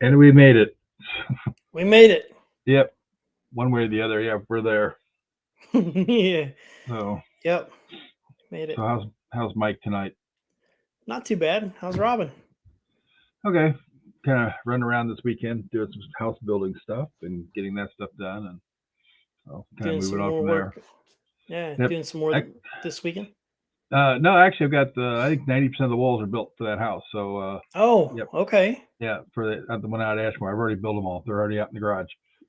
And we made it. We made it. Yep. One way or the other. Yeah, we're there. Yeah. So, Yep. Made so it. how's Mike tonight? Not too bad. How's Robin? Okay. Kind of running around this weekend doing some house building stuff and getting that stuff done, and so kind of Doing moving some on more from there. work. Yeah, Yep. doing some more I, this weekend. no, actually, I've got I think 90% of the walls are built for that house. So, Oh, yep, okay. yeah, for the one out at Ashmore, I've already built them all. They're already out in the garage.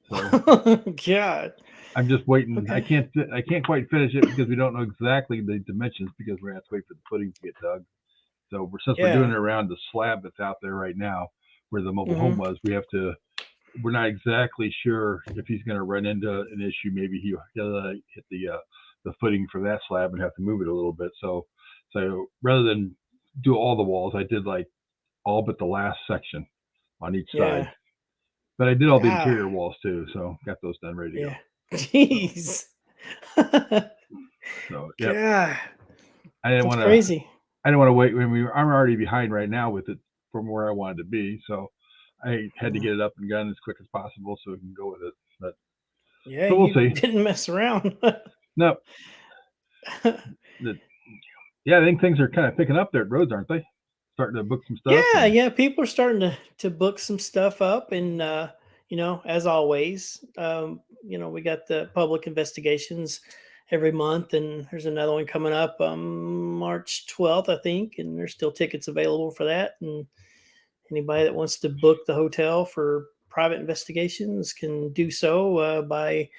So God. I'm just waiting. Okay. I can't quite finish it because we don't know exactly the dimensions because we're gonna have to wait for the footings to get dug. So since we're doing Yeah. it around the slab that's out there right now, where the mobile home Mm-hmm. was, we have to. We're not exactly sure if he's going to run into an issue. Maybe he'll hit the footing for that slab and have to move it a little bit. So rather than do all the walls, I did like all but the last section on each side. Yeah. But I did all the Ah. interior walls too, so got those done, ready to go. Yeah. So Jeez. so yep. God. I didn't That's want to. crazy. I didn't want to wait. I'm already behind right now with it from where I wanted to be, so I had to Mm. get it up and done as quick as possible so we can go with it. Yeah, But we'll you see. didn't mess around. No, the, yeah, I think things are kind of picking up there at roads, aren't they? Starting to book some stuff Yeah, and yeah, people are starting to book some stuff up, and as always, we got the public investigations every month, and there's another one coming up March 12th, I think, and there's still tickets available for that. And anybody that wants to book the hotel for private investigations can do so by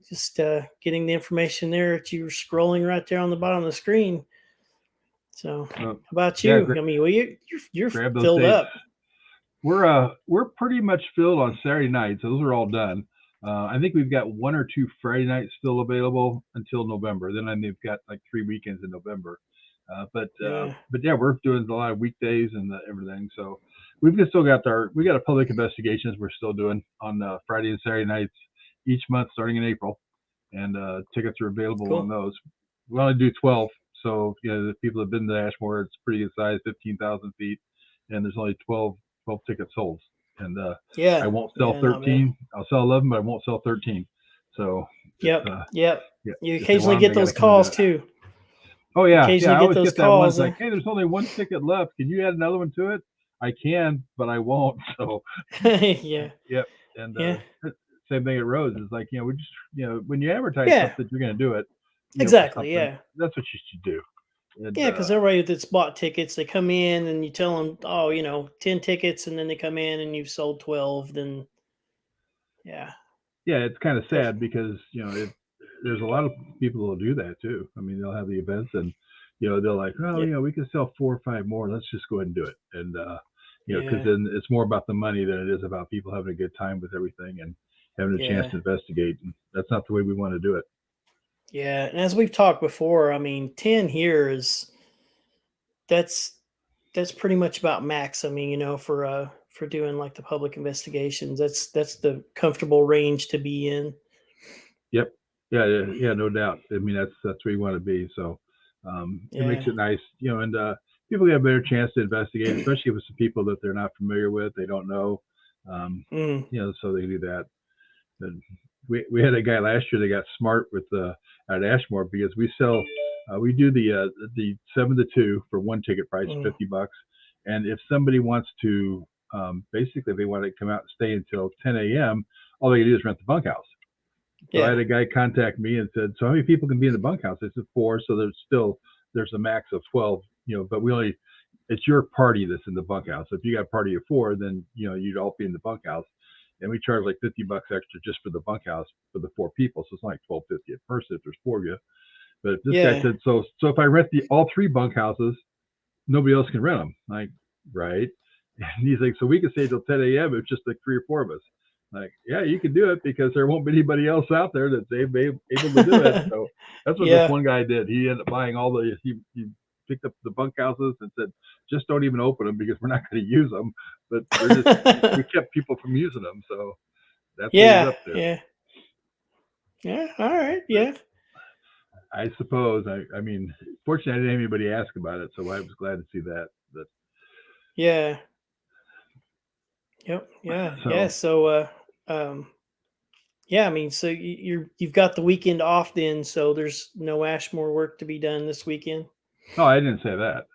just getting the information there that you're scrolling right there on the bottom of the screen. So, how about yeah, you? I mean, well, you're grab those filled dates. up. We're pretty much filled on Saturday nights, so those are all done. I think we've got one or two Friday nights still available until November. Then they've got like 3 weekends in November. Yeah. But yeah, we're doing a lot of weekdays and everything. So still got we got a public investigations we're still doing on Friday and Saturday nights each month starting in April, and tickets are available on Cool. those. We only do 12, so the people that have been to Ashmore, it's pretty good size, 15,000 feet, and there's only 12 tickets sold. And I Yeah. won't sell Yeah. Not bad. 13. I'll sell 11, but I won't sell 13. So if Yep. Yep. yeah, You if they occasionally want them, get they got those to come and do calls it. too. Oh You yeah, occasionally I get always those get that one. calls. It's like, hey, there's only one ticket left. Can you add another one to it? I can, but I won't. So Yeah. yep. And Yeah. same thing at Rose. It's like we just when you advertise Yeah. something, you're going to do it. For Exactly. something. Yeah. That's what you should do. And Yeah. Because everybody that's bought tickets, they come in and you tell them, oh, 10 tickets, and then they come in and you've sold 12. Then, yeah. yeah, it's kind of Def- sad because there's a lot of people who'll do that too. I mean, they'll have the events and they're like, oh, yeah. we can sell 4 or 5 more. Let's just go ahead and do it. And because Yeah. then it's more about the money than it is about people having a good time with everything and having a chance Yeah. to investigate. And that's not the way we want to do it. Yeah. And as we've talked before, I mean, 10 here is that's that's pretty much about max. I mean, for doing like the public investigations, that's the comfortable range to be in. Yep. Yeah, yeah, yeah, no doubt. I mean, that's where you want to be. So it makes Yeah. it nice, and people get a better chance to investigate, especially if it's some people that they're not familiar with, they don't know. Um, Mm, so they do that. And we had a guy last year that got smart with at Ashmore because we do the 7 to 2 for one ticket price, mm, $50, and if somebody wants to basically they want to come out and stay until 10 a.m., all they can do is rent the bunkhouse. So I yeah. had a guy contact me and said, "So how many people can be in the bunkhouse?" I said 4. So there's a max of 12. But we only it's your party that's in the bunkhouse. So if you got a party of 4, then you'd all be in the bunkhouse, and we charge like $50 extra just for the bunkhouse for the 4 people. So it's like 12.50 a person if there's 4 of you. But if this guy Yeah. said, so if I rent the all 3 bunkhouses, nobody else can rent them. Like, right? And he's like, so we can stay till 10 a.m. It's just like 3 or 4 of us. Like, yeah, you can do it because there won't be anybody else out there that's able to do it. So that's what this Yeah. one guy did. He ended up buying he picked up the bunkhouses and said, just don't even open them because we're not going to use them. But we kept people from using them. So that's what he's Yeah. up to. Yeah. Yeah. All right. But Yeah. I suppose, I mean, fortunately, I didn't have anybody ask about it. So I was glad to see that. But Yeah. Yep. Yeah. Yeah. So So, um, yeah, I mean, so you've got the weekend off then, so there's no Ashmore work to be done this weekend. no, I didn't say that.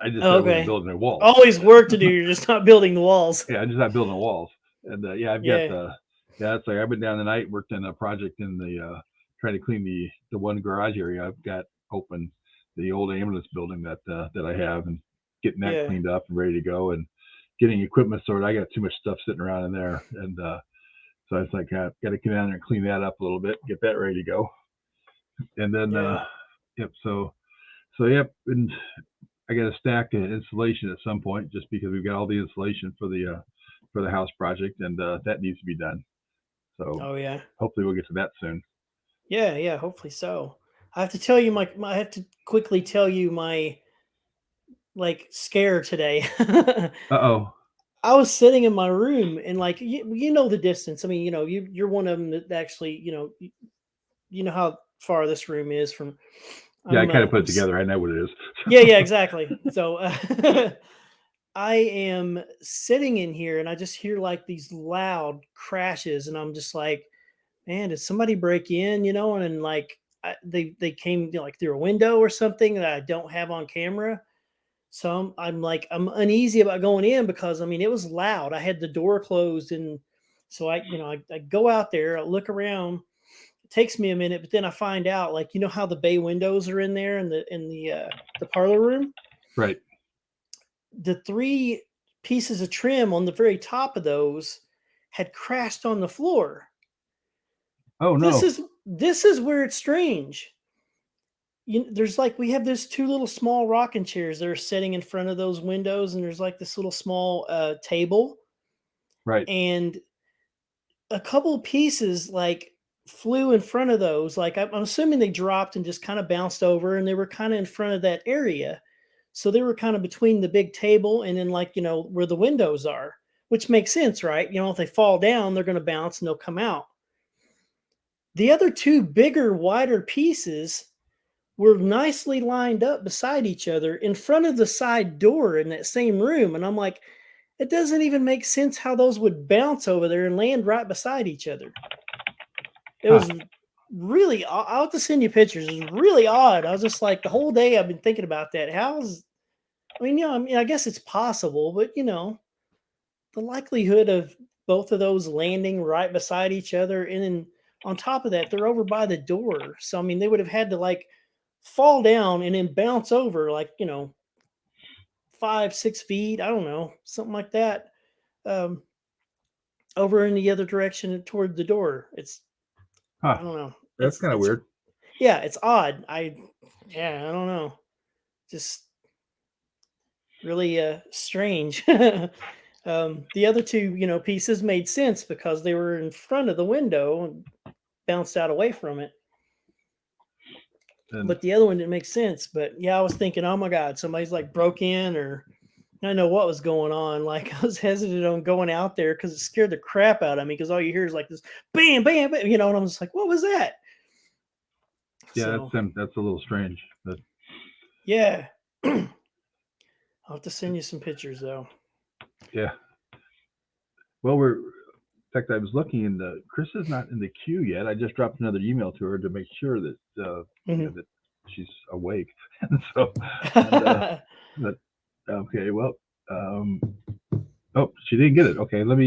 I just said Oh, I wasn't okay. building any walls. Always work to do. You're just not building the walls. Yeah, I'm just not building walls. And yeah, I've got Yeah. it's like I've been down tonight, worked on a project in the trying to clean the one garage area I've got open, the old ambulance building that I have, and getting that Yeah. cleaned up and ready to go, and getting equipment sorted. I got too much stuff sitting around in there, and so I was like, got to come down there and clean that up a little bit, get that ready to go, and then Yeah. yep. So yep, and I got to stack insulation at some point, just because we've got all the insulation for the house project, and that needs to be done. So Oh, yeah. hopefully we'll get to that soon. Yeah. Yeah. Hopefully so. I have to tell you I have to quickly tell you my like scare today. Oh. I was sitting in my room and like you know the distance. I mean, you're one of them that actually, you know how far this room is from Yeah, I kind of put I'm it together. I know what it is. yeah, yeah, exactly. So I am sitting in here and I just hear like these loud crashes and I'm just like, man, did somebody break in, and like they came like through a window or something that I don't have on camera. So I'm like I'm uneasy about going in because I mean it was loud. I had the door closed and so I go out there, I look around. It takes me a minute, but then I find out like how the bay windows are in there in the parlor room. Right. The three pieces of trim on the very top of those had crashed on the floor. Oh This no. is this is where it's strange. There's like we have those two little small rocking chairs that are sitting in front of those windows, and there's like this little small table, Right. and a couple of pieces like flew in front of those. Like I'm assuming they dropped and just kind of bounced over, and they were kind of in front of that area. So they were kind of between the big table and then like where the windows are, which makes sense, right? If they fall down, they're going to bounce and they'll come out. The other two bigger, wider pieces were nicely lined up beside each other in front of the side door in that same room. And I'm like, it doesn't even make sense how those would bounce over there and land right beside each other. It Huh. was really, I'll have to send you pictures. It was really odd. I was just like, the whole day I've been thinking about that. I guess it's possible, but the likelihood of both of those landing right beside each other. And then on top of that, they're over by the door. So, I mean, they would have had to like fall down and then bounce over like 5, 6 feet, I don't know, something like that, um, over in the other direction toward the door. Huh. I don't know. That's kind of It's weird. yeah, it's odd. Yeah, I don't know. Just really strange. The other two, pieces made sense because they were in front of the window and bounced out away from it. And But the other one didn't make sense. But yeah, I was thinking, oh my God, somebody's like broke in or I know what was going on. Like I was hesitant on going out there because it scared the crap out of me because all you hear is like this bam, bam, bam, and I'm just like, what was that? yeah, So that's a little strange. But yeah. I'll have to send you some pictures though. yeah. Well, in fact, I was looking, and Kris is not in the queue yet. I just dropped another email to her to make sure that Mhm. that she's awake. And so, and but okay, well, um, oh, she didn't get it. Okay, let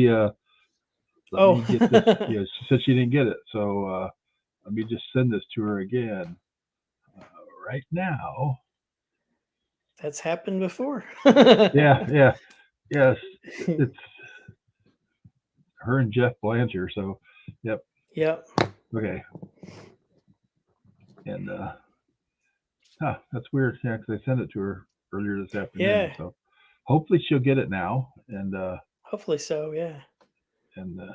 Oh, me get this. Yeah, she said she didn't get it, so let me just send this to her again uh, right now. that's happened before. Yeah, yeah, yes, it's her and Jeff Blanchard. So, yep, Yep. okay, and huh, that's weird. Yeah, because I sent it to her earlier this afternoon. Yeah. So, hopefully she'll get it now, Hopefully so. Yeah.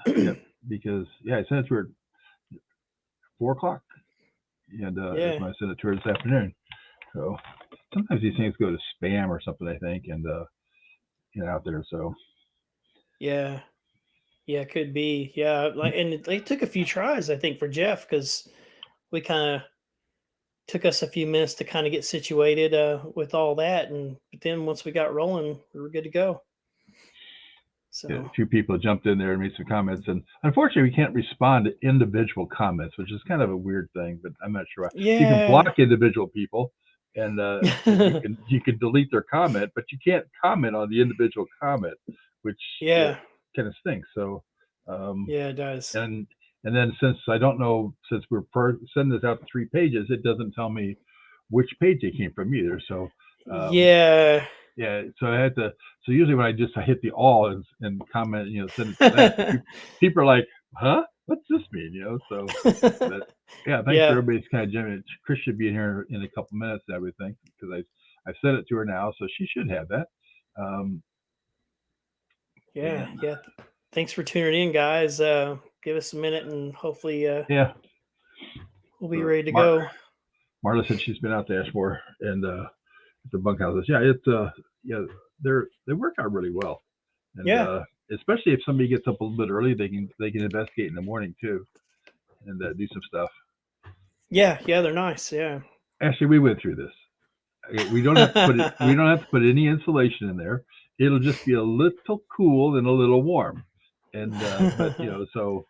yep, because yeah, I sent it to her 4 o'clock, and that's Yeah. when I sent it to her this afternoon. So sometimes these things go to spam or something, I think, and get out there. So Yeah. Yeah. Could be. Yeah. Like, and it took a few tries, I think, for Jeff because we kind of took us a few minutes to kind of get situated with all that, and but then once we got rolling, we were good to go. So a few people jumped in there and made some comments, and unfortunately, we can't respond to individual comments, which is kind of a weird thing. But I'm not sure why. You can yeah. block individual people, and you can delete their comment, but you can't comment on the individual comment, which yeah. kind of stinks. So, um, Yeah, it does. and then since I don't know, since we're sending this out to 3 pages, it doesn't tell me which page they came from either. So, Yeah. yeah, so I had to. So usually when I hit the all and comment, send it to that. People are like, "Huh? What's this mean?" So, but yeah, thanks for yeah. everybody's kind of genuine. Kris should be in here in a couple minutes, I would think, because I sent it to her now, so she should have that. Yeah. And Yeah. Thanks for tuning in, guys. Give us a minute and hopefully yeah, we'll be ready to go. Marla said she's been out to Ashmore and the bunkhouses. Yeah, they work out really well, and Yeah. especially if somebody gets up a little bit early, they can investigate in the morning too, and do some stuff. Yeah. Yeah. They're nice. Yeah. Actually, we went through this. We don't have to put it. We don't have to put any insulation in there. It'll just be a little cool and a little warm, and but so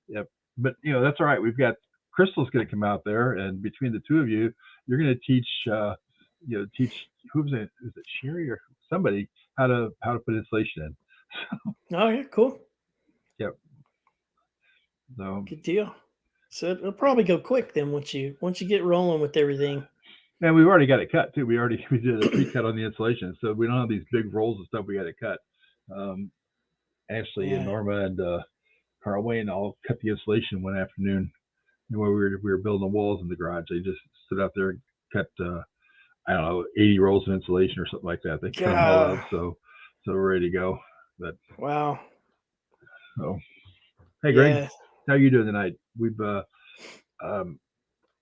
yeah. But that's all right. We've got Crystal's going to come out there, and between the two of you, you're going to teach. Teach who's it? Is it Sherry or somebody how to put insulation in? Oh yeah, cool. Yep. So Good deal. So it'll probably go quick then once you get rolling with everything. and we've already got it cut too. We did a pre-cut on the insulation, so we don't have these big rolls of stuff we got to cut. Ashley and Norma and Carl Wayne all cut the insulation one afternoon. While we were building the walls in the garage, they just stood out there and cut I don't know 80 rolls of insulation or something like that. They cut them all up, so we're ready to go. But wow. So hey Greg, how are you doing tonight?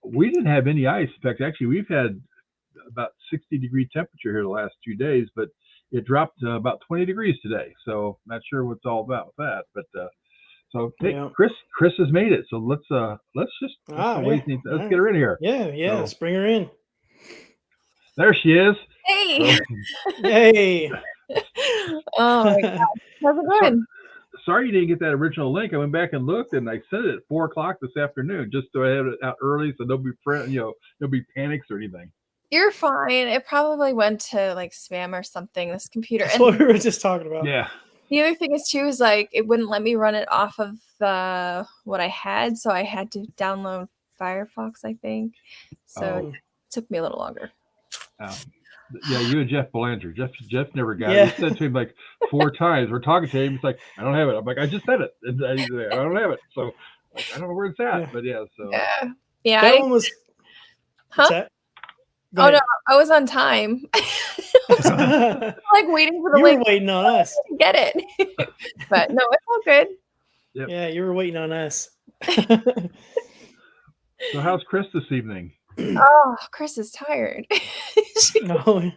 We didn't have any ice. In fact, actually, we've had about 60-degree temperature here the last 2 days, but it dropped about 20 degrees today. So not sure what's all about with that, but so hey, Kris has made it. So let's get her in here. Yeah, let's bring her in. There she is. Hey. Hey. Oh my God. How's it going? Sorry you didn't get that original link. I went back and looked, and I sent it at 4:00 this afternoon, just so I have it out early, so nobody panics or anything. You're fine. It probably went to like spam or something. This computer. That's what we were just talking about. Yeah. The other thing is too is like it wouldn't let me run it off of what I had, so I had to download Firefox, I think. So it took me a little longer. Yeah, you and Jeff Belanger. Jeff never got it. We said to him like 4 times. We're talking to him. He's like, I don't have it. I'm like, I just said it. And I don't have it. So like, I don't know where it's at. Yeah. But so yeah. That one was. Huh? Oh no, I was on time. Like waiting for the link. You were waiting on us to get it. But no, it's all good. Yep. Yeah, you were waiting on us. So how's Kris this evening? Oh, Kris is tired. No.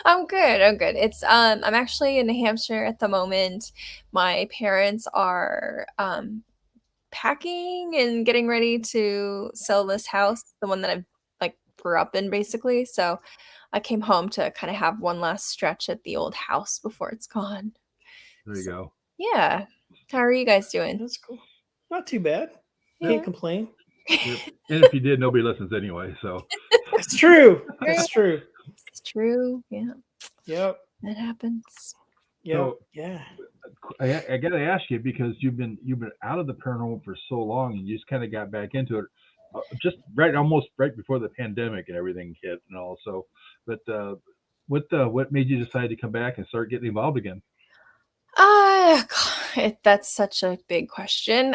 I'm good. It's I'm actually in New Hampshire at the moment. My parents are packing and getting ready to sell this house, the one that I've like grew up in basically. So I came home to kind of have one last stretch at the old house before it's gone. There you go. Yeah. How are you guys doing? That's cool. Not too bad. Can't complain. And if you did, nobody listens anyway. So it's true. It's true. It's true. Yeah. Yep. That happens. Yep. So, yeah. I got to ask you because you've been out of the paranormal for so long, and you just kind of got back into it just almost right before the pandemic and everything hit and all. So, but what made you decide to come back and start getting involved again? That's such a big question.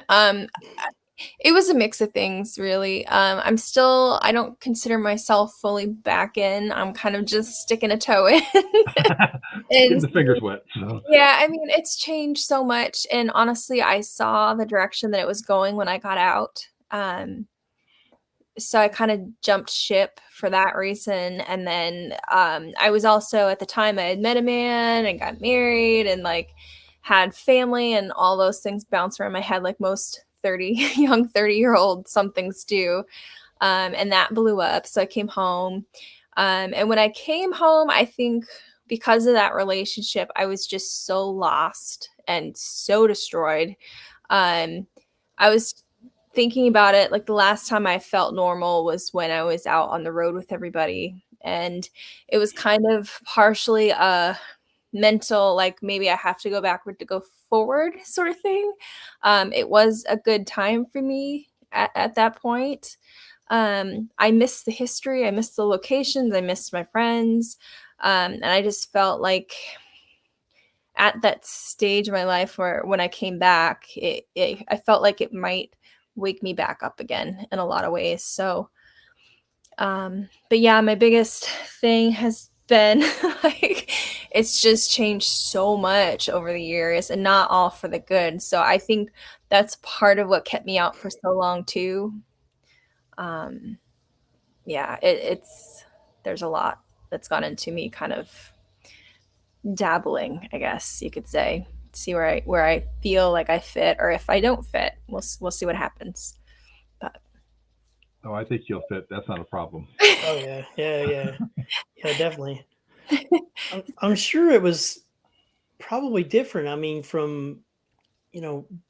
It was a mix of things, really. I don't consider myself fully back in. I'm kind of just sticking a toe in. Getting the fingers wet. So. Yeah, I mean, it's changed so much. And honestly, I saw the direction that it was going when I got out. So I kind of jumped ship for that reason. And then I was also, at the time, I had met a man and got married and like had family and all those things bounce around my head like most young 30-year-old somethings do. And that blew up. So I came home. And when I came home, I think because of that relationship, I was just so lost and so destroyed. I was thinking about it, like the last time I felt normal was when I was out on the road with everybody, and it was kind of partially a mental, like maybe I have to go backward to go forward sort of thing. It was a good time for me at that point. I missed the history, I missed the locations, I missed my friends, and I just felt like at that stage of my life where when I came back, I felt like it might wake me back up again in a lot of ways. So, but yeah, my biggest thing has been like it's just changed so much over the years and not all for the good. So I think that's part of what kept me out for so long too. Yeah, it's there's a lot that's gone into me kind of dabbling, I guess you could say, see where I feel like I fit, or if I don't fit, we'll see what happens. But Oh, I think you'll fit. That's not a problem. Oh yeah, definitely. I'm sure it was probably different. I mean, from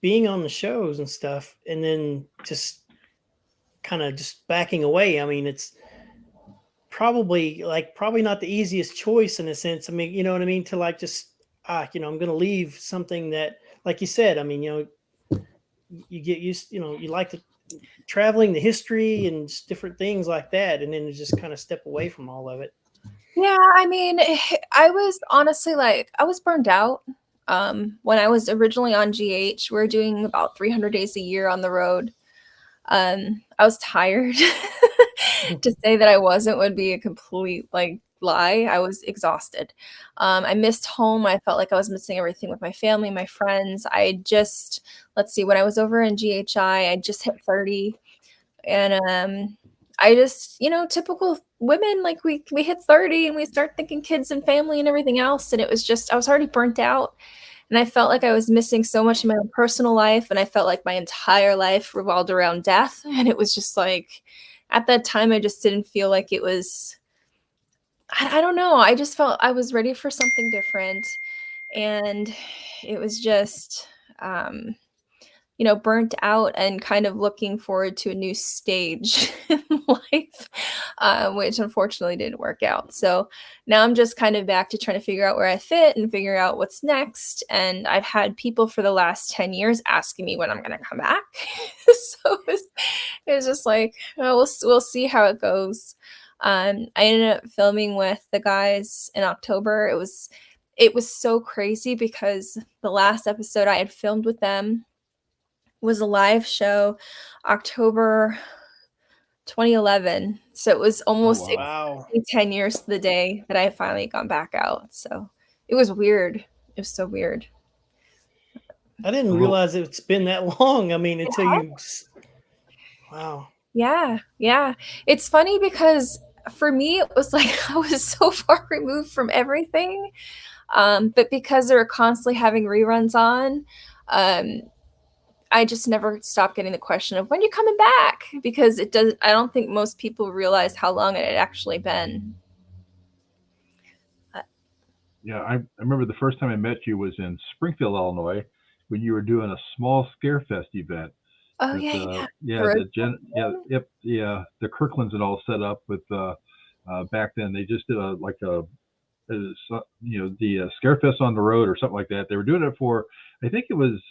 being on the shows and stuff, and then just kind of just backing away. I mean, it's probably not the easiest choice in a sense. I mean, you know what I mean? To like just I'm going to leave something that, like you said, I mean, you get used, you like the traveling, the history, and just different things like that, and then just kind of step away from all of it. yeah, I mean, I was honestly like I was burned out. When I was originally on GH, we were doing about 300 days a year on the road. I was tired. To say that I wasn't would be a complete like lie. I was exhausted. I missed home. I felt like I was missing everything with my family, my friends. I just, let's see, when I was over in GHI, I just hit 30. And I just, typical women, like we hit 30 and we start thinking kids and family and everything else. And it was just, I was already burnt out. And I felt like I was missing so much in my own personal life. And I felt like my entire life revolved around death. And it was just like, at that time, I just didn't feel like it was, I don't know. I just felt I was ready for something different. And it was just, burnt out and kind of looking forward to a new stage in life, which unfortunately didn't work out. So now I'm just kind of back to trying to figure out where I fit and figure out what's next. And I've had people for the last 10 years asking me when I'm going to come back. So it was just like, oh, we'll see how it goes. I ended up filming with the guys in October. It was so crazy because the last episode I had filmed with them was a live show, October 2011. So it was almost Wow. 10 years to the day that I finally got back out. So it was weird. It was so weird. I didn't realize it's been that long. I mean, until you wow. Yeah. It's funny because for me, it was like I was so far removed from everything. But because they were constantly having reruns on, I just never stopped getting the question of when you're coming back, because I don't think most people realize how long it had actually been. Yeah, I remember the first time I met you was in Springfield, Illinois, when you were doing a small Scarefest event. Oh with, yeah. The Kirklands had all set up with back then. They just did the Scarefest on the road or something like that. They were doing it for, I think it was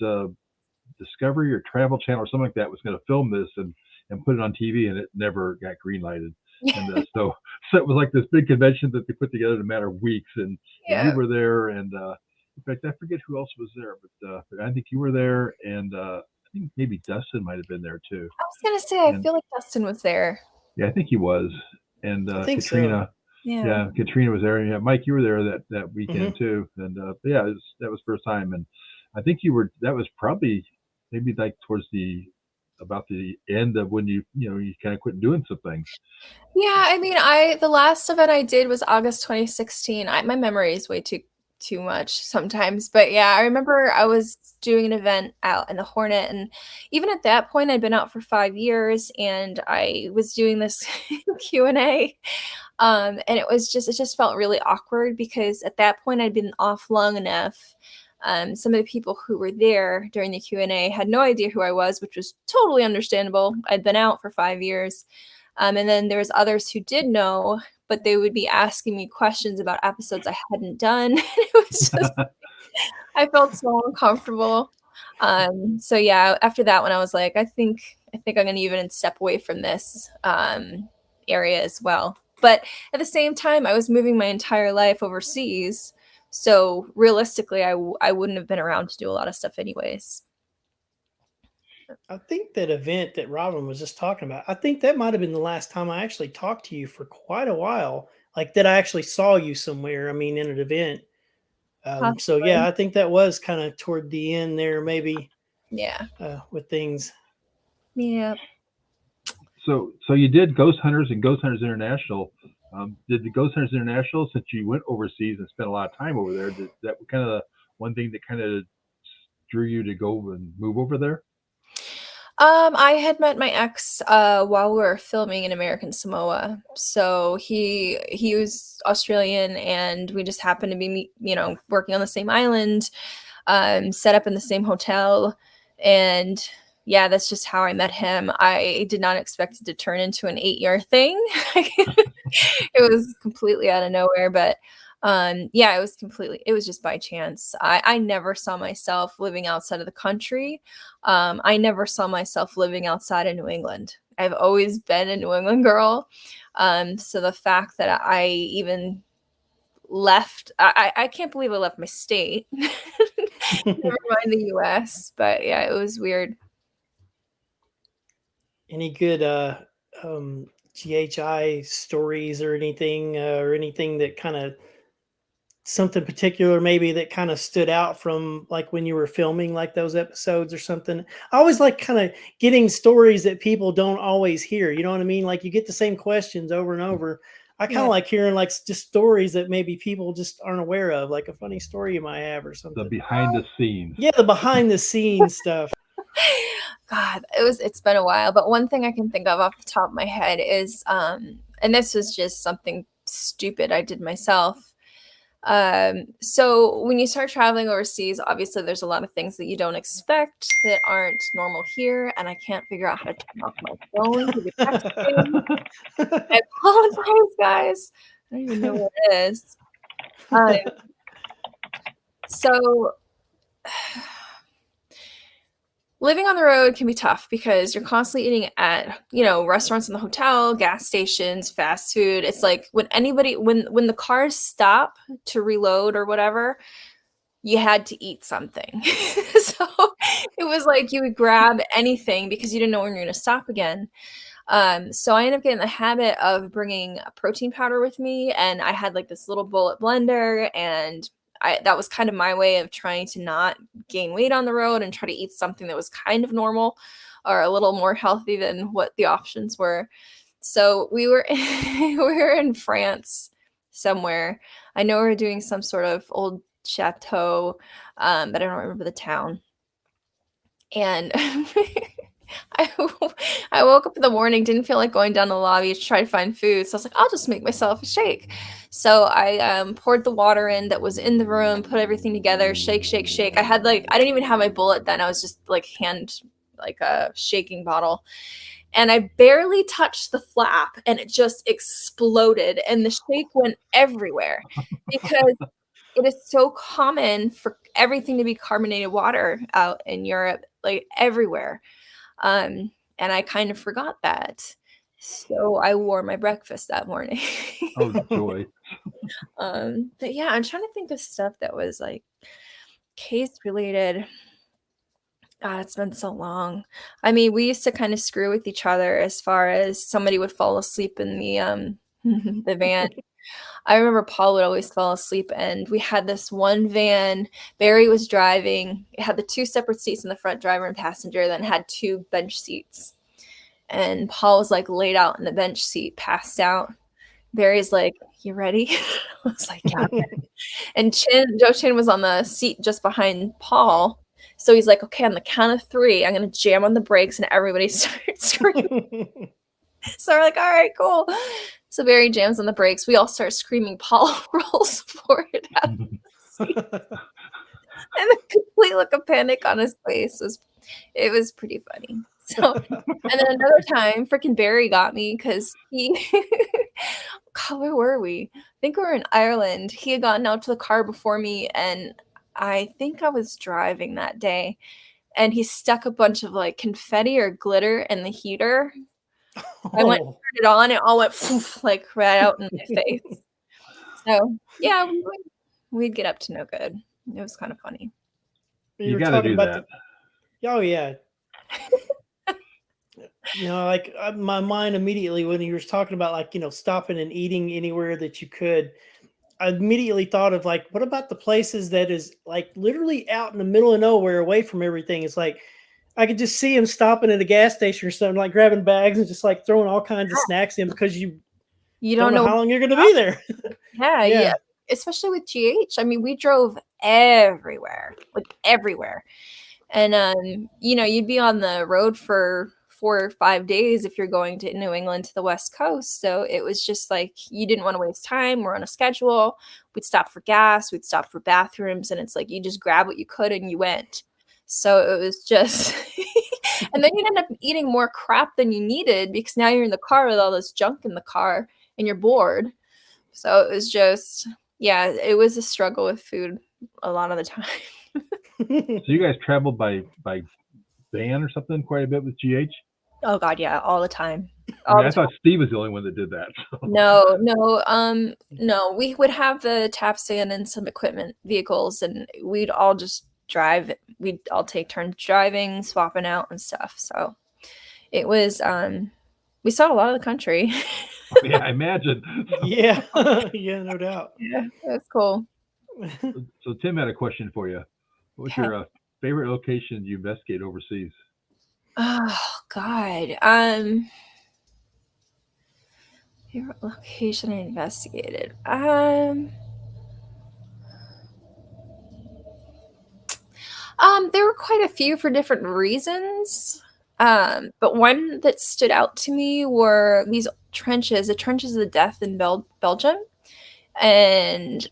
Discovery or Travel Channel or something like that was going to film this and put it on TV, and it never got green lighted. And so it was like this big convention that they put together in a matter of weeks, and you were there, and in fact I forget who else was there, but I think you were there, and I think maybe Dustin might have been there too. I was gonna say, I feel like Dustin was there. Yeah, I think he was, and I think Katrina. So. Yeah, Katrina was there. Yeah, Mike, you were there that weekend too, and that was first time, and I think you were. That was probably maybe like towards about the end of when you kind of quit doing some things. Yeah, I mean, the last event I did was August 2016. My memory is way too much sometimes, but yeah, I remember I was doing an event out in the Hornet, and even at that point, I'd been out for 5 years, and I was doing this Q&A, and it just felt really awkward because at that point I'd been off long enough. Some of the people who were there during the Q&A had no idea who I was, which was totally understandable. I'd been out for 5 years. And then there was others who did know, but they would be asking me questions about episodes I hadn't done. It was just, I felt so uncomfortable. So yeah, after that one, I was like, I think I'm going to even step away from this area as well. But at the same time, I was moving my entire life overseas. So realistically, I wouldn't have been around to do a lot of stuff anyways. I think that event that Robin was just talking about, I think that might have been the last time I actually talked to you for quite a while. Like that I actually saw you somewhere, I mean, in an event. So yeah, I think that was kind of toward the end there, maybe. Yeah. With things. Yeah. So you did Ghost Hunters and Ghost Hunters International. Did the Ghost Hunters International, since you went overseas and spent a lot of time over there, did that kind of one thing that kind of drew you to go and move over there? I had met my ex while we were filming in American Samoa. So he was Australian, and we just happened to be, working on the same island, set up in the same hotel, and yeah, that's just how I met him. I did not expect it to turn into an 8-year thing. It was completely out of nowhere, but yeah, it was just by chance. I never saw myself living outside of the country. I never saw myself living outside of New England. I've always been a New England girl. So the fact that I even left, I can't believe I left my state. Never mind the US, but yeah, it was weird. Any good GHI stories or anything that kind of something particular maybe that kind of stood out from like when you were filming like those episodes or something? I always like kind of getting stories that people don't always hear. You know what I mean? Like you get the same questions over and over. I kind of like hearing like just stories that maybe people just aren't aware of, like a funny story you might have or something. The behind the scenes. Yeah, the behind the scenes stuff. God, it's been a while, but one thing I can think of off the top of my head is, and this was just something stupid I did myself. So when you start traveling overseas, obviously there's a lot of things that you don't expect that aren't normal here, and I can't figure out how to turn off my phone to be texting. I apologize, guys. I don't even know what it is. So living on the road can be tough because you're constantly eating at, restaurants in the hotel, gas stations, fast food. It's like when the cars stop to reload or whatever, you had to eat something. So it was like you would grab anything because you didn't know when you're going to stop again. So I ended up getting the habit of bringing a protein powder with me, and I had like this little bullet blender, and that was kind of my way of trying to not gain weight on the road and try to eat something that was kind of normal or a little more healthy than what the options were. So we were in France somewhere. I know we were doing some sort of old chateau, but I don't remember the town. And I woke up in the morning, didn't feel like going down to the lobby to try to find food. So I was like, I'll just make myself a shake. So I poured the water in that was in the room, put everything together, shake, shake, shake. I didn't even have my bullet then. I was just like a shaking bottle. And I barely touched the flap and it just exploded and the shake went everywhere because it is so common for everything to be carbonated water out in Europe, like everywhere. And I kind of forgot that. So I wore my breakfast that morning. Oh, joy. But yeah, I'm trying to think of stuff that was like case related. God, it's been so long. I mean, we used to kind of screw with each other as far as somebody would fall asleep in the the van. I remember Paul would always fall asleep, and we had this one van. Barry was driving. It had the 2 separate seats in the front, driver and passenger, then had 2 bench seats. And Paul was like laid out in the bench seat, passed out. Barry's like, "You ready?" I was like, "Yeah." And Joe Chin was on the seat just behind Paul. So he's like, "Okay, on the count of 3, I'm going to jam on the brakes," and everybody starts screaming. So we're like, all right, cool. So Barry jams on the brakes. We all start screaming. Paul rolls forward out of the seat. And the complete look of panic on his face was pretty funny. So, and then another time, freaking Barry got me because God, where were we? I think we were in Ireland. He had gotten out to the car before me, and I think I was driving that day, and he stuck a bunch of like confetti or glitter in the heater. I went and turned it on, it all went poof, like right out in my face. So yeah, we'd get up to no good. It was kind of funny. You got to do that. Oh yeah. Like my mind immediately when you were talking about like, stopping and eating anywhere that you could, I immediately thought of like, what about the places that is like literally out in the middle of nowhere away from everything? It's like, I could just see him stopping at a gas station or something, like grabbing bags and just like throwing all kinds of snacks in because you don't know how long you're going to be there. Yeah. Especially with GH. I mean, we drove everywhere, like everywhere. And, you'd be on the road for 4 or 5 days if you're going to New England to the West Coast. So it was just like, you didn't want to waste time. We're on a schedule. We'd stop for gas. We'd stop for bathrooms. And it's like, you just grab what you could and you went. So it was just, and then you'd end up eating more crap than you needed because now you're in the car with all this junk in the car and you're bored. So it was just, yeah, it was a struggle with food a lot of the time. So you guys traveled by van or something quite a bit with GH? Oh God, yeah, all the time. I thought Steve was the only one that did that. So. No. We would have the tap stand and some equipment vehicles, and we'd all just drive. We'd all take turns driving, swapping out and stuff. So it was. We saw a lot of the country. Yeah, I imagine. Yeah, no doubt. Yeah, that's cool. So Tim had a question for you. What's your favorite location you investigate overseas? Oh God. Favorite location I investigated. There were quite a few for different reasons. But one that stood out to me were these trenches, the trenches of death in Belgium. And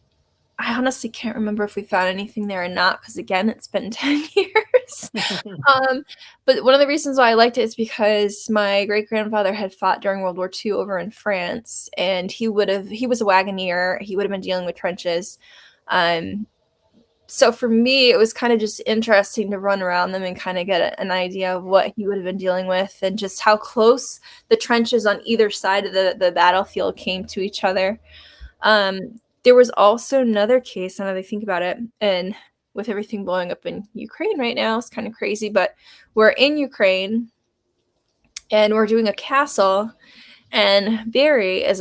I honestly can't remember if we found anything there or not, because again, it's been 10 years. But one of the reasons why I liked it is because my great-grandfather had fought during World War II over in France, and he was a wagoneer. He would have been dealing with trenches. So for me, it was kind of just interesting to run around them and kind of get an idea of what he would have been dealing with and just how close the trenches on either side of the battlefield came to each other. There was also another case, now that I think about it, and with everything blowing up in Ukraine right now, it's kind of crazy, but we're in Ukraine and we're doing a castle, and Barry is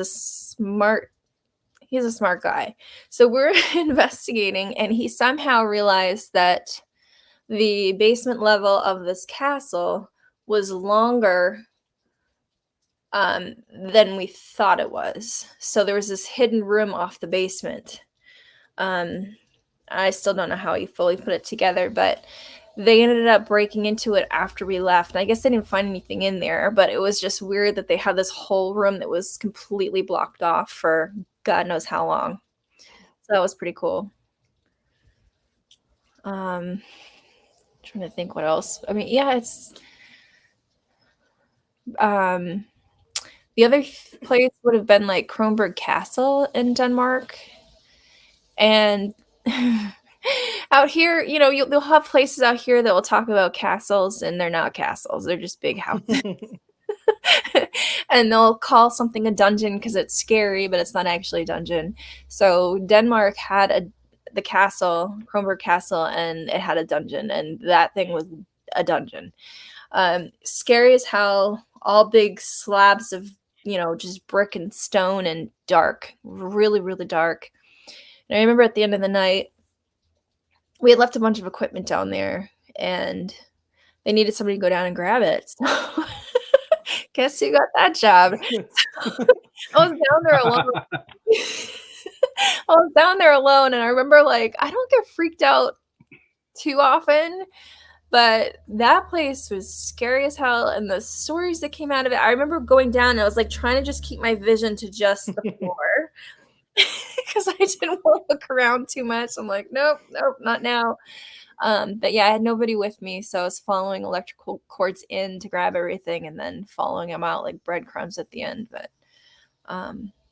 he's a smart guy. So we're investigating, and he somehow realized that the basement level of this castle was longer than we thought it was. So there was this hidden room off the basement. I still don't know how he fully put it together, but they ended up breaking into it after we left. And I guess they didn't find anything in there, but it was just weird that they had this whole room that was completely blocked off for God knows how long. So that was pretty cool. Trying to think what else. I mean, yeah, it's the other place would have been like Kronborg Castle in Denmark. And out here, you'll have places out here that will talk about castles, and they're not castles. They're just big houses. And they'll call something a dungeon because it's scary, but it's not actually a dungeon. So Denmark had the castle, Kronborg Castle, and it had a dungeon, and that thing was a dungeon. Scary as hell, all big slabs of, just brick and stone and dark, really, really dark. And I remember at the end of the night, we had left a bunch of equipment down there, and they needed somebody to go down and grab it. So guess who got that job? I was down there alone. And I remember I don't get freaked out too often, but that place was scary as hell, and the stories that came out of it, I remember going down and I was trying to just keep my vision to just the floor. because I didn't want to look around too much. I'm like, nope, not now. But yeah, I had nobody with me, so I was following electrical cords in to grab everything and then following them out like breadcrumbs at the end. But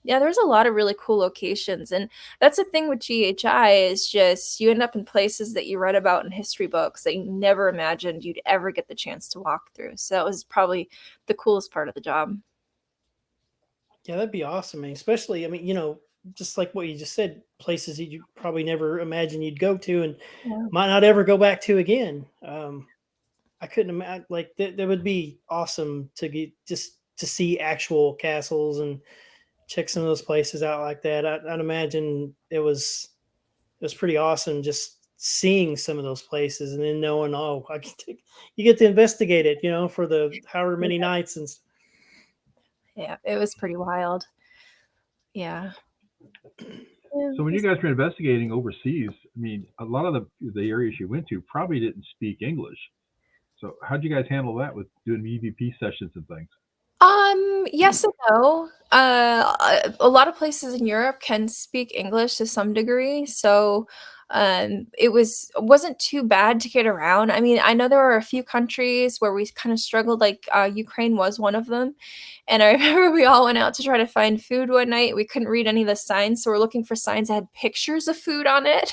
yeah, there's a lot of really cool locations, and that's the thing with GHI is just you end up in places that you read about in history books that you never imagined you'd ever get the chance to walk through. So that was probably the coolest part of the job. Yeah, that'd be awesome. And especially, I mean, just like what you just said, places that you probably never imagined you'd go to and Yeah. might not ever go back to again. I couldn't imagine like that would be awesome to get just to see actual castles and check some of those places out like that. I'd imagine it was pretty awesome just seeing some of those places and then knowing, oh, you get to investigate it, for the however many nights and Yeah, it was pretty wild. Yeah. So when you guys were investigating overseas, I mean, a lot of the areas you went to probably didn't speak English. So how'd you guys handle that with doing EVP sessions and things? Yes and no. A lot of places in Europe can speak English to some degree, so it wasn't too bad to get around. I mean, I know there were a few countries where we kind of struggled, like Ukraine was one of them. And I remember we all went out to try to find food one night. We couldn't read any of the signs, so we're looking for signs that had pictures of food on it.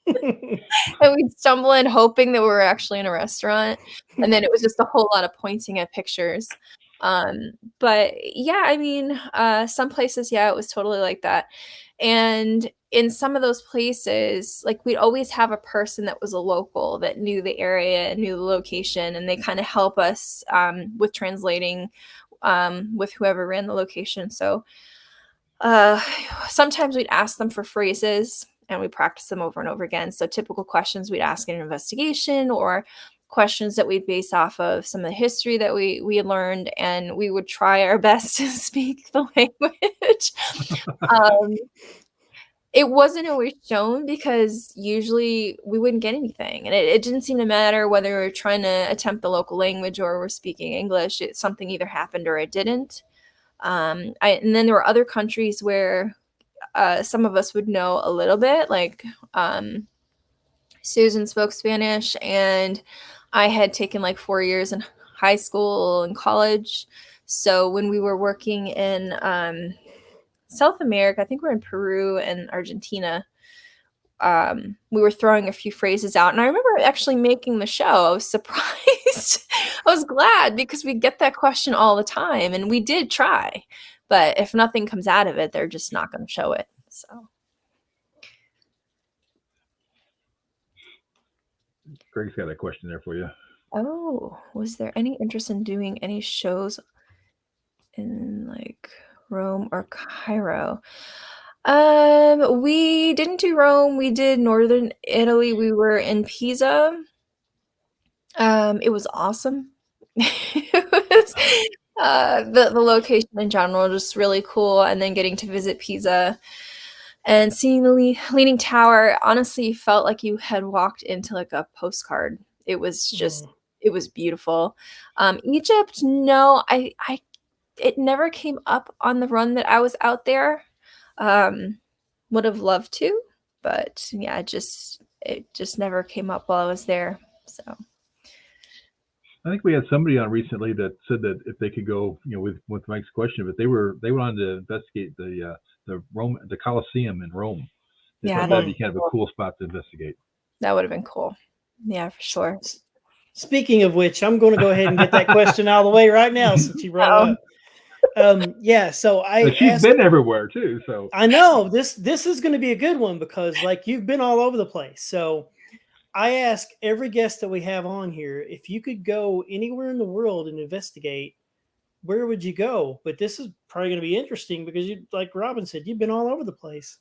And we'd stumble in hoping that we were actually in a restaurant. And then it was just a whole lot of pointing at pictures. But yeah, I mean, some places, yeah, it was totally like that. And in some of those places, like we'd always have a person that was a local that knew the area and knew the location, and they kind of help us with translating with whoever ran the location. So sometimes we'd ask them for phrases and we practice them over and over again. So typical questions we'd ask in an investigation or questions that we'd base off of some of the history that we had learned, and we would try our best to speak the language. It wasn't always shown because usually we wouldn't get anything. And it didn't seem to matter whether we were trying to attempt the local language or we're speaking English. Something either happened or it didn't. And then there were other countries where some of us would know a little bit, like Susan spoke Spanish, and I had taken like 4 years in high school and college. So when we were working in South America, I think we're in Peru and Argentina, we were throwing a few phrases out. And I remember actually making the show. I was surprised. I was glad because we get that question all the time, and we did try. But if nothing comes out of it, they're just not going to show it. So. Greg's got a question there for you. Oh, was there any interest in doing any shows in like Rome or Cairo? We didn't do Rome. We did Northern Italy. We were in Pisa. It was awesome. It was the location in general just really cool, and then getting to visit Pisa and seeing the Leaning Tower honestly felt like you had walked into like a postcard. It was just it was beautiful. Egypt, no, it never came up on the run that I was out there. Would have loved to, but yeah, it just never came up while I was there. So I think we had somebody on recently that said that if they could go, with Mike's question, but they wanted to investigate the Colosseum in Rome. Yeah, that'd be kind of a cool spot to investigate. That would have been cool. Yeah, for sure. Speaking of which, I'm going to go ahead and get that question out of the way right now since you brought it up. Yeah, so she's been everywhere too. So I know this is going to be a good one because like you've been all over the place. So I ask every guest that we have on here, if you could go anywhere in the world and investigate, where would you go? But this is probably going to be interesting because you, like Robin said, you've been all over the place.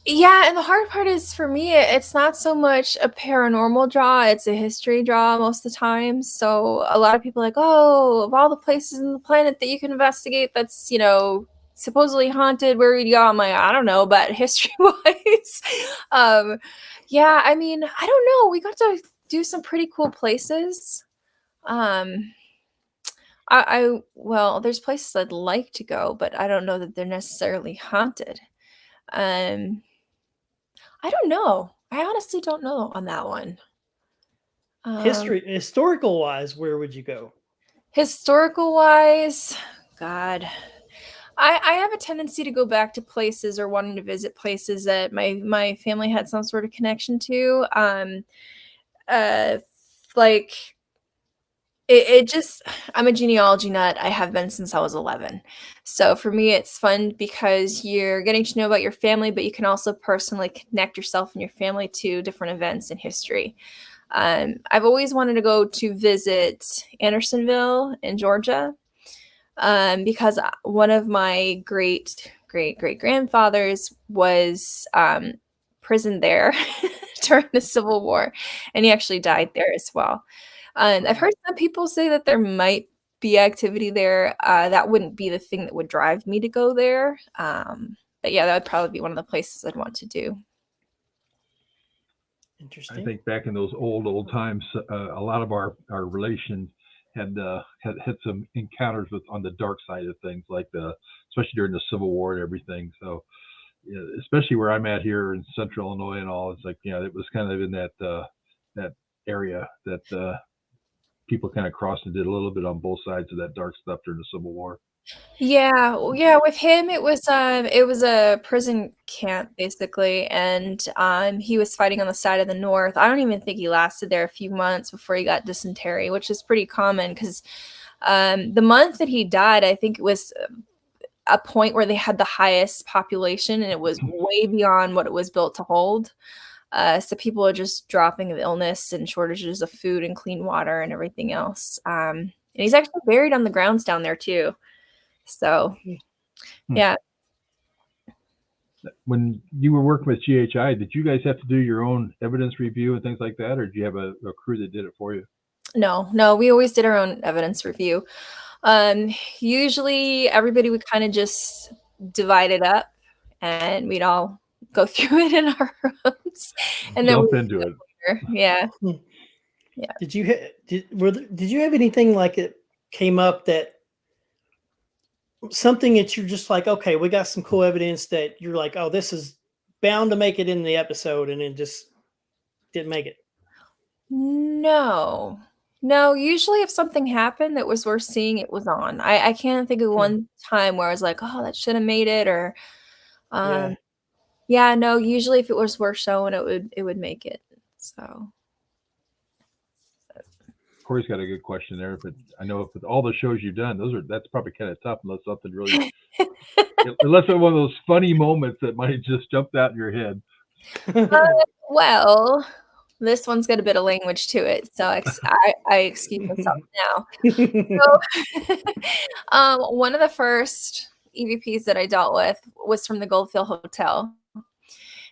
Yeah, and the hard part is for me, it's not so much a paranormal draw, it's a history draw most of the time. So a lot of people are like, oh, of all the places in the planet that you can investigate that's, supposedly haunted, where would you go? I'm like, I don't know, but history-wise, yeah, I mean, I don't know. We got to do some pretty cool places. Well, there's places I'd like to go, but I don't know that they're necessarily haunted. I don't know. I honestly don't know on that one. Historical wise, where would you go? Historical wise, God, I have a tendency to go back to places or wanting to visit places that my family had some sort of connection to. Uh, like it just, I'm a genealogy nut. I have been since I was 11. So for me, it's fun because you're getting to know about your family, but you can also personally connect yourself and your family to different events in history. I've always wanted to go to visit Andersonville in Georgia, because one of my great grandfathers was prisoned there during the Civil War, and he actually died there as well. I've heard some people say that there might be activity there. That wouldn't be the thing that would drive me to go there. But yeah, that would probably be one of the places I'd want to do. Interesting. I think back in those old times, a lot of our relations had some encounters on the dark side of things, like especially during the Civil War and everything. So, yeah, especially where I'm at here in Central Illinois and all, it's like, it was kind of in that area that people kind of crossed and did a little bit on both sides of that dark stuff during the Civil War. Yeah, with him it was a prison camp basically, and he was fighting on the side of the North. I don't even think he lasted there a few months before he got dysentery, which is pretty common because the month that he died, I think it was a point where they had the highest population and it was way beyond what it was built to hold. So people are just dropping of illness and shortages of food and clean water and everything else. And he's actually buried on the grounds down there too. So, yeah. When you were working with GHI, did you guys have to do your own evidence review and things like that, or did you have a crew that did it for you? No, we always did our own evidence review. Usually everybody would kind of just divide it up and we'd all go through it in our rooms and then jump into it. Yeah. Yeah. Did you have anything like it came up that something that you're just like, okay, we got some cool evidence that you're like, oh, this is bound to make it in the episode, and it just didn't make it? No, usually if something happened that was worth seeing, it was on. I can't think of one time where I was like, oh, that should have made it, or no, usually if it was worth showing, it would make it. So Corey's got a good question there, but I know with all the shows you've done, that's probably kind of tough unless something really unless it's one of those funny moments that might have just jumped out in your head. Well, this one's got a bit of language to it, so I excuse myself now. So, one of the first EVPs that I dealt with was from the Goldfield Hotel,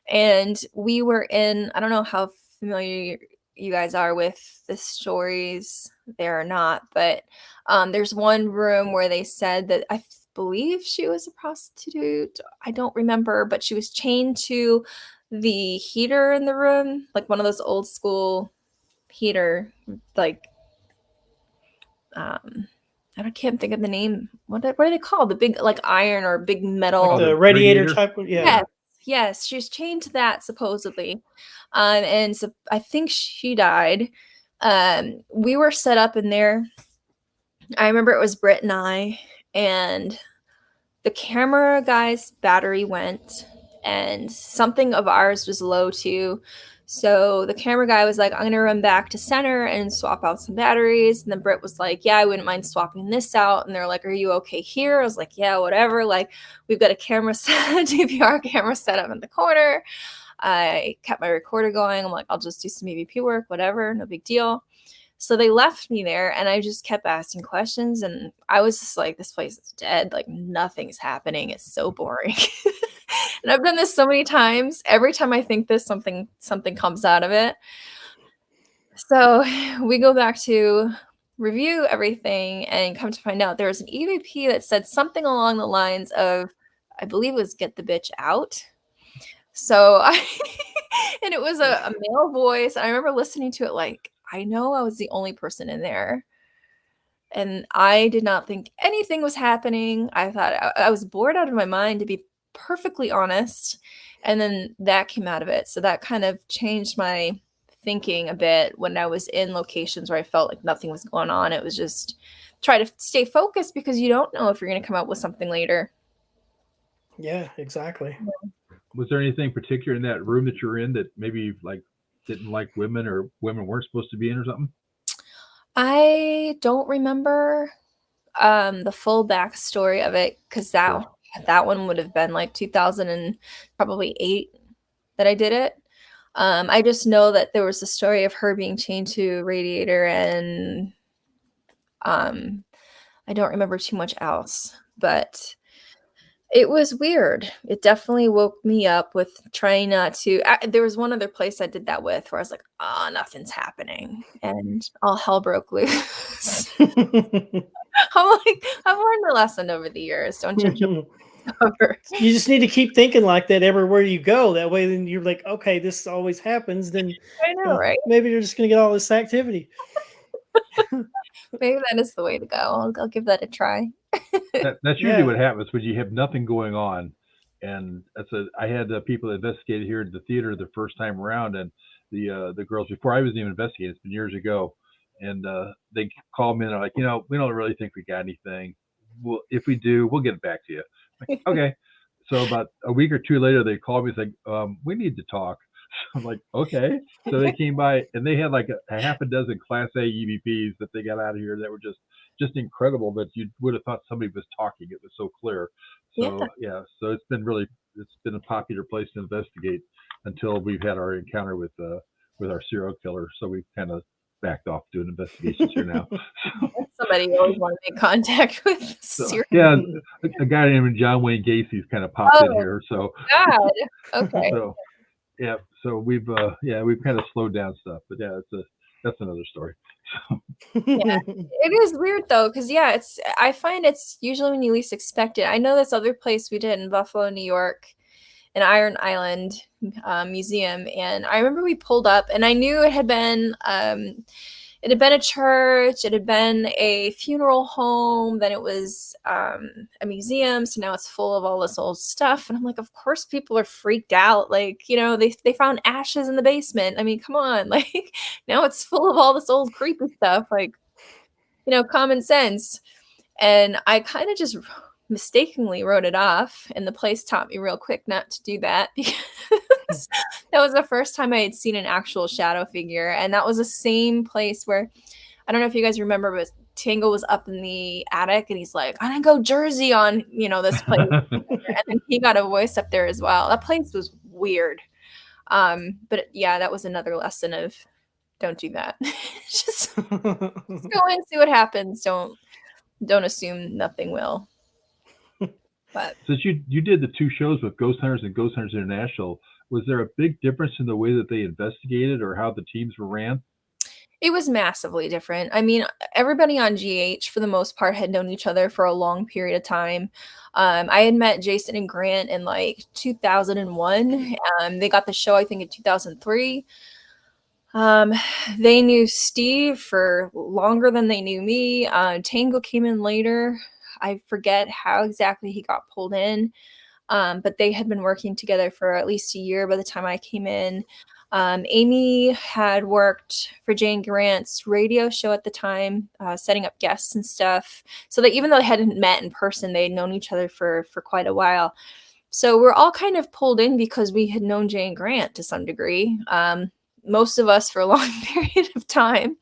and we were in, I don't know how familiar you guys are with the stories there or not, but there's one room where they said that I believe she was a prostitute. I don't remember, but she was chained to the heater in the room, like one of those old school heater, like I can't think of the name. What are they called? The big like iron or big metal, like the radiator type. Yeah. Yes, she was chained to that supposedly, and so I think she died. We were set up in there. I remember it was Britt and I, and the camera guy's battery went, and something of ours was low too. So the camera guy was like, I'm going to run back to center and swap out some batteries. And then Britt was like, yeah, I wouldn't mind swapping this out. And they're like, are you okay here? I was like, yeah, whatever. Like, we've got a camera set, DVR camera set up in the corner. I kept my recorder going. I'm like, I'll just do some EVP work, whatever, no big deal. So they left me there, and I just kept asking questions. And I was just like, this place is dead. Like, nothing's happening. It's so boring. And I've done this so many times. Every time I think this, something comes out of it. So we go back to review everything and come to find out there was an EVP that said something along the lines of, I believe it was "get the bitch out." So and it was a male voice. I remember listening to it like, I know I was the only person in there. And I did not think anything was happening. I thought I was bored out of my mind, to be perfectly honest. And then that came out of it. So that kind of changed my thinking a bit when I was in locations where I felt like nothing was going on. It was just try to stay focused because you don't know if you're going to come up with something later. Yeah, exactly. Was there anything particular in that room that you're in that maybe like didn't like women or women weren't supposed to be in or something? I don't remember the full backstory of it because that one would have been like 2000 and probably 8 that I did it. I just know that there was a story of her being chained to a radiator, and I don't remember too much else, but it was weird. It definitely woke me up with trying not to. There was one other place I did that with where I was like, oh, nothing's happening. And all hell broke loose. I'm like, I've learned a lesson over the years. Don't judge your cover. You just need to keep thinking like that everywhere you go. That way, then you're like, okay, this always happens. Then I know, right? maybe you're just going to get all this activity. Maybe that is the way to go. I'll give that a try. That's usually what happens when you have nothing going on. And I had people that investigated here at the theater the first time around, and the girls, before I was even investigating, it's been years ago, and they called me and they're like, we don't really think we got anything. Well, if we do, we'll get it back to you. I'm like, okay. So about a week or two later, they called me and said, we need to talk. I'm like, okay. So they came by and they had like a half a dozen Class A EVPs that they got out of here that were just incredible. But you would have thought somebody was talking. It was so clear. So so it's been a popular place to investigate until we've had our encounter with our serial killer. So we've kind of backed off doing investigations here now. Somebody you always want to make contact with. A guy named John Wayne Gacy's kind of popped in here. So God. Okay. So so we've kind of slowed down stuff, but that's another story. It is weird though, because I find it's usually when you least expect it. I know this other place we did in Buffalo, New York, an Iron Island museum, and I remember we pulled up, and I knew it had been a church, it had been a funeral home, then it was a museum, so now it's full of all this old stuff. And I'm like, of course people are freaked out. Like, they found ashes in the basement. I mean, come on. Like, now it's full of all this old creepy stuff. Like, common sense. And I kind of just mistakenly wrote it off, and the place taught me real quick not to do that because that was the first time I had seen an actual shadow figure. And that was the same place where, I don't know if you guys remember, but Tango was up in the attic and he's like, I'm gonna go Jersey on this place. And then he got a voice up there as well. That place was weird. But that was another lesson of don't do that. just go in, see what happens. Don't assume nothing will. But since you did the 2 shows with Ghost Hunters and Ghost Hunters International, was there a big difference in the way that they investigated or how the teams were ran? It was massively different. I mean, everybody on GH for the most part had known each other for a long period of time. I had met Jason and Grant in like 2001. They got the show, I think, in 2003. They knew Steve for longer than they knew me. Tango came in later. I forget how exactly he got pulled in, but they had been working together for at least a year by the time I came in. Amy had worked for Jane Grant's radio show at the time, setting up guests and stuff. So that even though they hadn't met in person, they had known each other for quite a while. So we're all kind of pulled in because we had known Jane Grant to some degree. Most of us for a long period of time.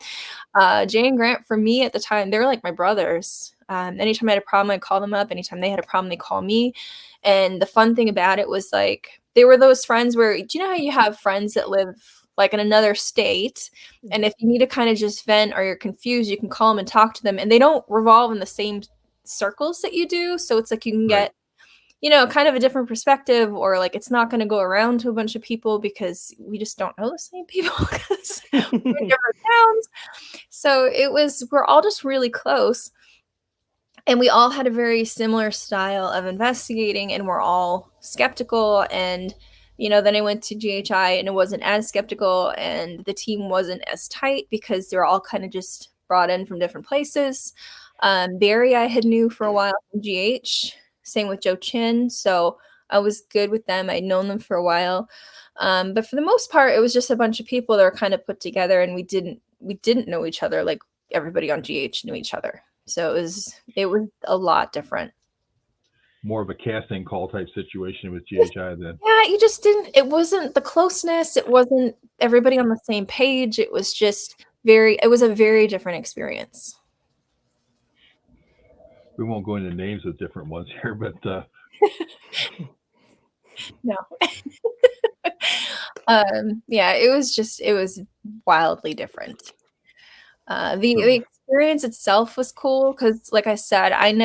Jane Grant, for me at the time, they were like my brothers. Anytime I had a problem, I'd call them up. Anytime they had a problem, they'd call me. And the fun thing about it was like, they were those friends where, do you know how you have friends that live like in another state? And if you need to kind of just vent or you're confused, you can call them and talk to them. And they don't revolve in the same circles that you do. So it's like you can get, kind of a different perspective, or like it's not going to go around to a bunch of people because we just don't know the same people because we're in different towns. So we're all just really close. And we all had a very similar style of investigating, and we're all skeptical. And, then I went to GHI and it wasn't as skeptical, and the team wasn't as tight because they're all kind of just brought in from different places. Barry I had knew for a while from GH, same with Joe Chin. So I was good with them. I'd known them for a while. But for the most part, it was just a bunch of people that were kind of put together, and we didn't know each other like everybody on GH knew each other. So it was a lot different. More of a casting call type situation with GHI then. Yeah, you just didn't, it wasn't the closeness. It wasn't everybody on the same page. It was just it was a very different experience. We won't go into names of different ones here, but No. Yeah, it was wildly different. The experience itself was cool because, like I said, I'm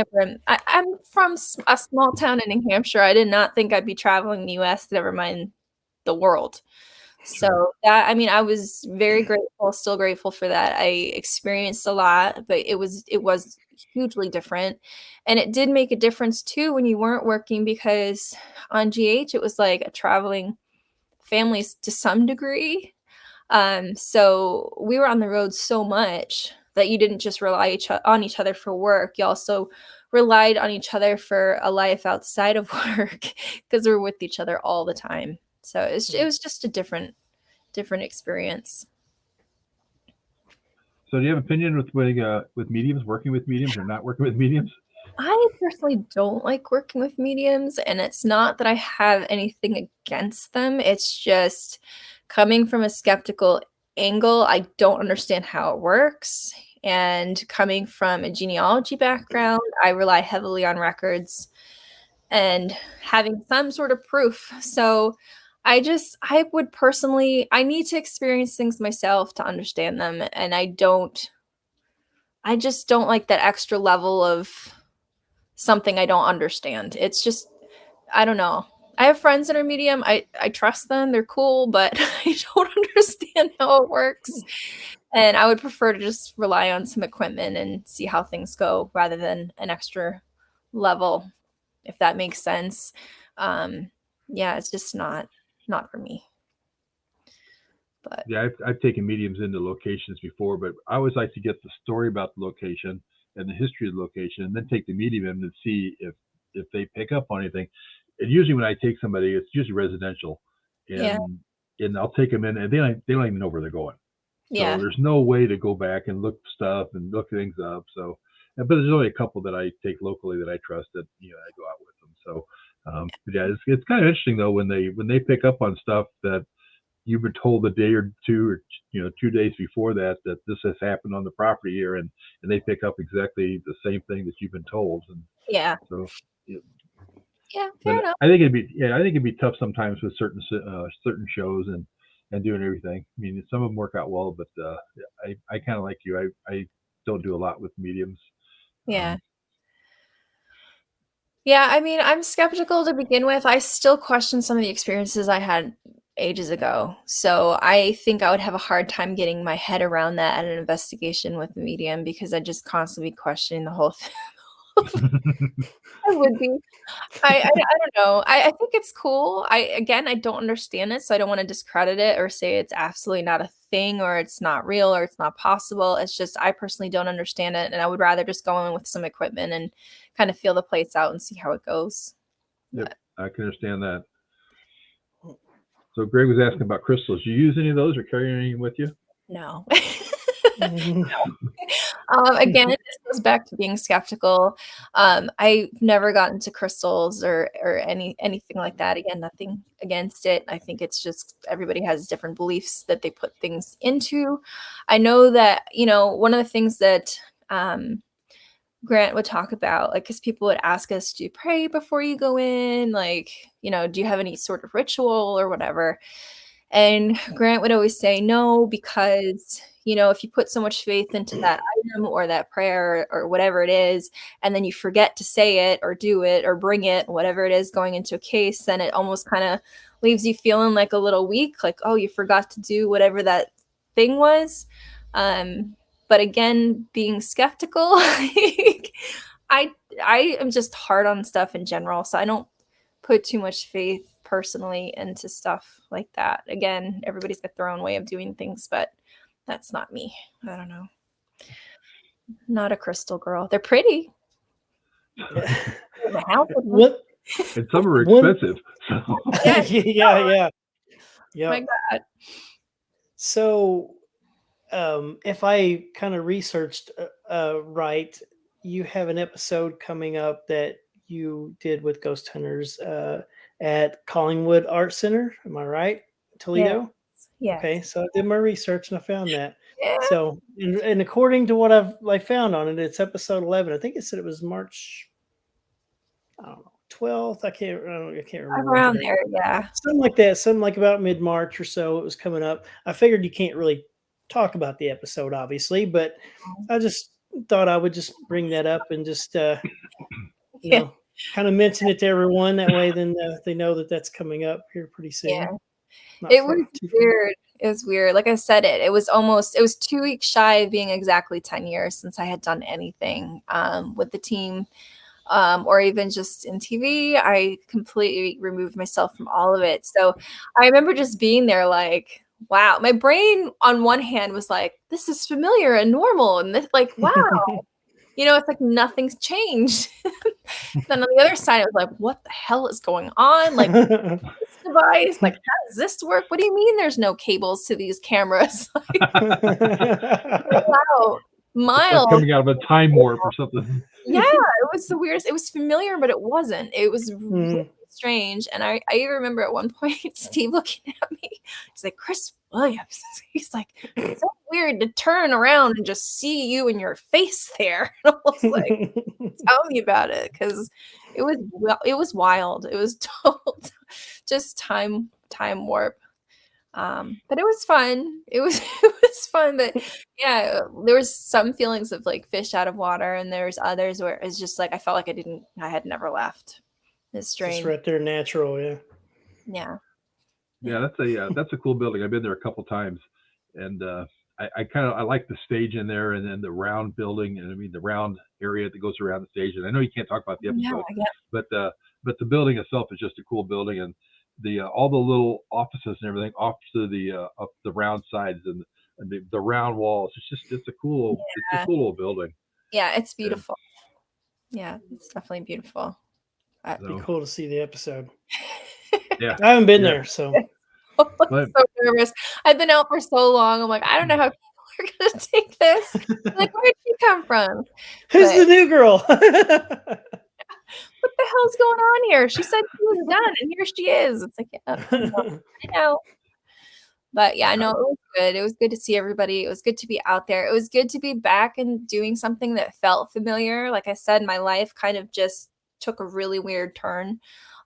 from a small town in New Hampshire. I did not think I'd be traveling the U.S., never mind the world. So that, I mean, I was very grateful, still grateful for that. I experienced a lot, but it was hugely different. And it did make a difference too when you weren't working, because on GH, it was like a traveling families to some degree. So we were on the road so much that you didn't just rely on each other for work. You also relied on each other for a life outside of work because we're with each other all the time. So it was just a different experience. So do you have an opinion with mediums, working with mediums or not working with mediums? I personally don't like working with mediums, and it's not that I have anything against them. It's just coming from a skeptical angle. I don't understand how it works. And coming from a genealogy background, I rely heavily on records and having some sort of proof. So I would personally, I need to experience things myself to understand them. And I just don't like that extra level of something I don't understand. It's just, I don't know. I have friends that are medium. I trust them. They're cool, but I don't understand how it works. And I would prefer to just rely on some equipment and see how things go rather than an extra level, if that makes sense. Yeah, it's just not for me. But yeah, I've taken mediums into locations before, but I always like to get the story about the location and the history of the location, and then take the medium in and see if they pick up on anything. And usually when I take somebody, it's usually residential, and I'll take them in, and they don't even know where they're going. yeah, So there's no way to go back and look stuff and look things up. So, but there's only a couple that I take locally that I trust that I go out with them. So, but yeah, it's kind of interesting though when they pick up on stuff that you've been told a day or two or 2 days before that this has happened on the property here, and they pick up exactly the same thing that you've been told. And yeah, so, fair enough. I think it'd be tough sometimes with certain shows and doing everything. I mean, some of them work out well, but I kind of like you. I don't do a lot with mediums. Yeah. Yeah, I mean, I'm skeptical to begin with. I still question some of the experiences I had ages ago. So I think I would have a hard time getting my head around that at an investigation with a medium, because I'd just constantly be questioning the whole thing. I would be. I don't know. I think it's cool. I don't understand it, so I don't want to discredit it or say it's absolutely not a thing or it's not real or it's not possible. It's just I personally don't understand it, and I would rather just go in with some equipment and kind of feel the place out and see how it goes. Yep, I can understand that. So Greg was asking about crystals. Do you use any of those or carry any with you? No. Again, this goes back to being skeptical. I've never gotten into crystals or anything like that. Again, nothing against it. I think it's just everybody has different beliefs that they put things into. I know that, one of the things that Grant would talk about, like, because people would ask us, do you pray before you go in? Like, do you have any sort of ritual or whatever? And Grant would always say no, because, if you put so much faith into that item or that prayer or whatever it is, and then you forget to say it or do it or bring it, whatever it is going into a case, then it almost kind of leaves you feeling like a little weak, like, oh, you forgot to do whatever that thing was. But again, being skeptical, I am just hard on stuff in general, so I don't put too much faith personally into stuff like that. Again, everybody's got their own way of doing things, but that's not me. I don't know. Not a crystal girl. They're pretty. and some are One- expensive. So. Yeah. My God. So, if I kind of researched right, you have an episode coming up that you did with Ghost Hunters at Collingwood Art Center. Am I right? Toledo? Yes. Okay, so I did my research and I found that. Yeah. So, and according to what I found on it, it's episode 11. I think it said it was March, I don't know, 12th. I can't remember. Around there, yeah. Something like that. Something like about mid-March or so. It was coming up. I figured you can't really talk about the episode, obviously, but I just thought I would just bring that up and just kind of mention it to everyone. That way, then they know that that's coming up here pretty soon. Yeah. Not It far- was too far. weird. It was weird. Like I said, it was 2 weeks shy of being exactly 10 years since I had done anything with the team or even just in TV. I completely removed myself from all of it. So I remember just being there like, wow. My brain on one hand was like, this is familiar and normal. And this, like, wow. It's like nothing's changed. Then on the other side, I was like, what the hell is going on? Like, this device, like, how does this work? What do you mean there's no cables to these cameras? Wow, miles. Like coming out of a time warp or something. Yeah, it was the weirdest. It was familiar, but it wasn't. It was really strange. And I even remember at one point Steve looking at me. He's like, Kris Williams. He's like, it's so weird to turn around and just see you and your face there. And I was like, tell me about it, because it was wild. It was total just time warp. But it was fun. It was fun. But yeah, there was some feelings of like fish out of water, and there's others where it's just like I felt like I had never left. It's strange. Just right there, natural, yeah. Yeah. Yeah, that's a cool building. I've been there a couple times, and I like the stage in there, and then the round building, and I mean the round area that goes around the stage. And I know you can't talk about the episode, but the building itself is just a cool building, and the all the little offices and everything off to the up the round sides and the round walls. It's a cool little building. Yeah, it's beautiful. Yeah, it's definitely beautiful. It'd be cool to see the episode. Yeah, I haven't been there, so. I'm so nervous. I've been out for so long. I'm like, I don't know how people are gonna take this. Like, where'd she come from? Who's the new girl? What the hell's going on here? She said she was done, and here she is. It's like, yeah, I know. But yeah, no, it was good. It was good to see everybody. It was good to be out there. It was good to be back and doing something that felt familiar. Like I said, my life kind of just took a really weird turn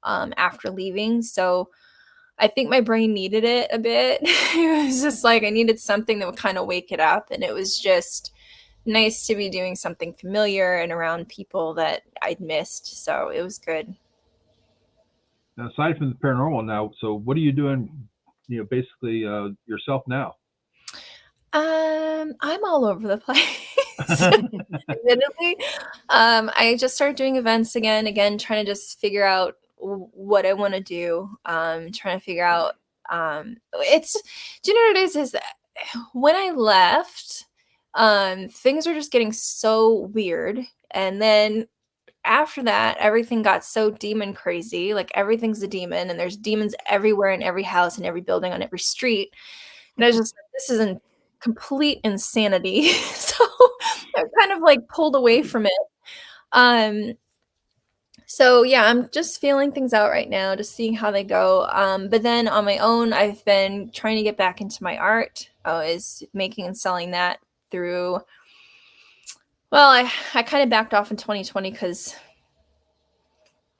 after leaving. So I think my brain needed it a bit. It was just like I needed something that would kind of wake it up. And it was just nice to be doing something familiar and around people that I'd missed. So it was good. Now, aside from the paranormal now, so what are you doing, basically yourself now? I'm all over the place. Admittedly. I just started doing events again, trying to just figure out what I want to do. Trying to figure out do you know what it is that when I left, things were just getting so weird, and then after that everything got so demon crazy. Like everything's a demon, and there's demons everywhere in every house and every building on every street, and I was just like, this isn't complete insanity. So I kind of like pulled away from it. So yeah, I'm just feeling things out right now, just seeing how they go. But then on my own, I've been trying to get back into my art. Is making and selling that through. Well, I kind of backed off in 2020 because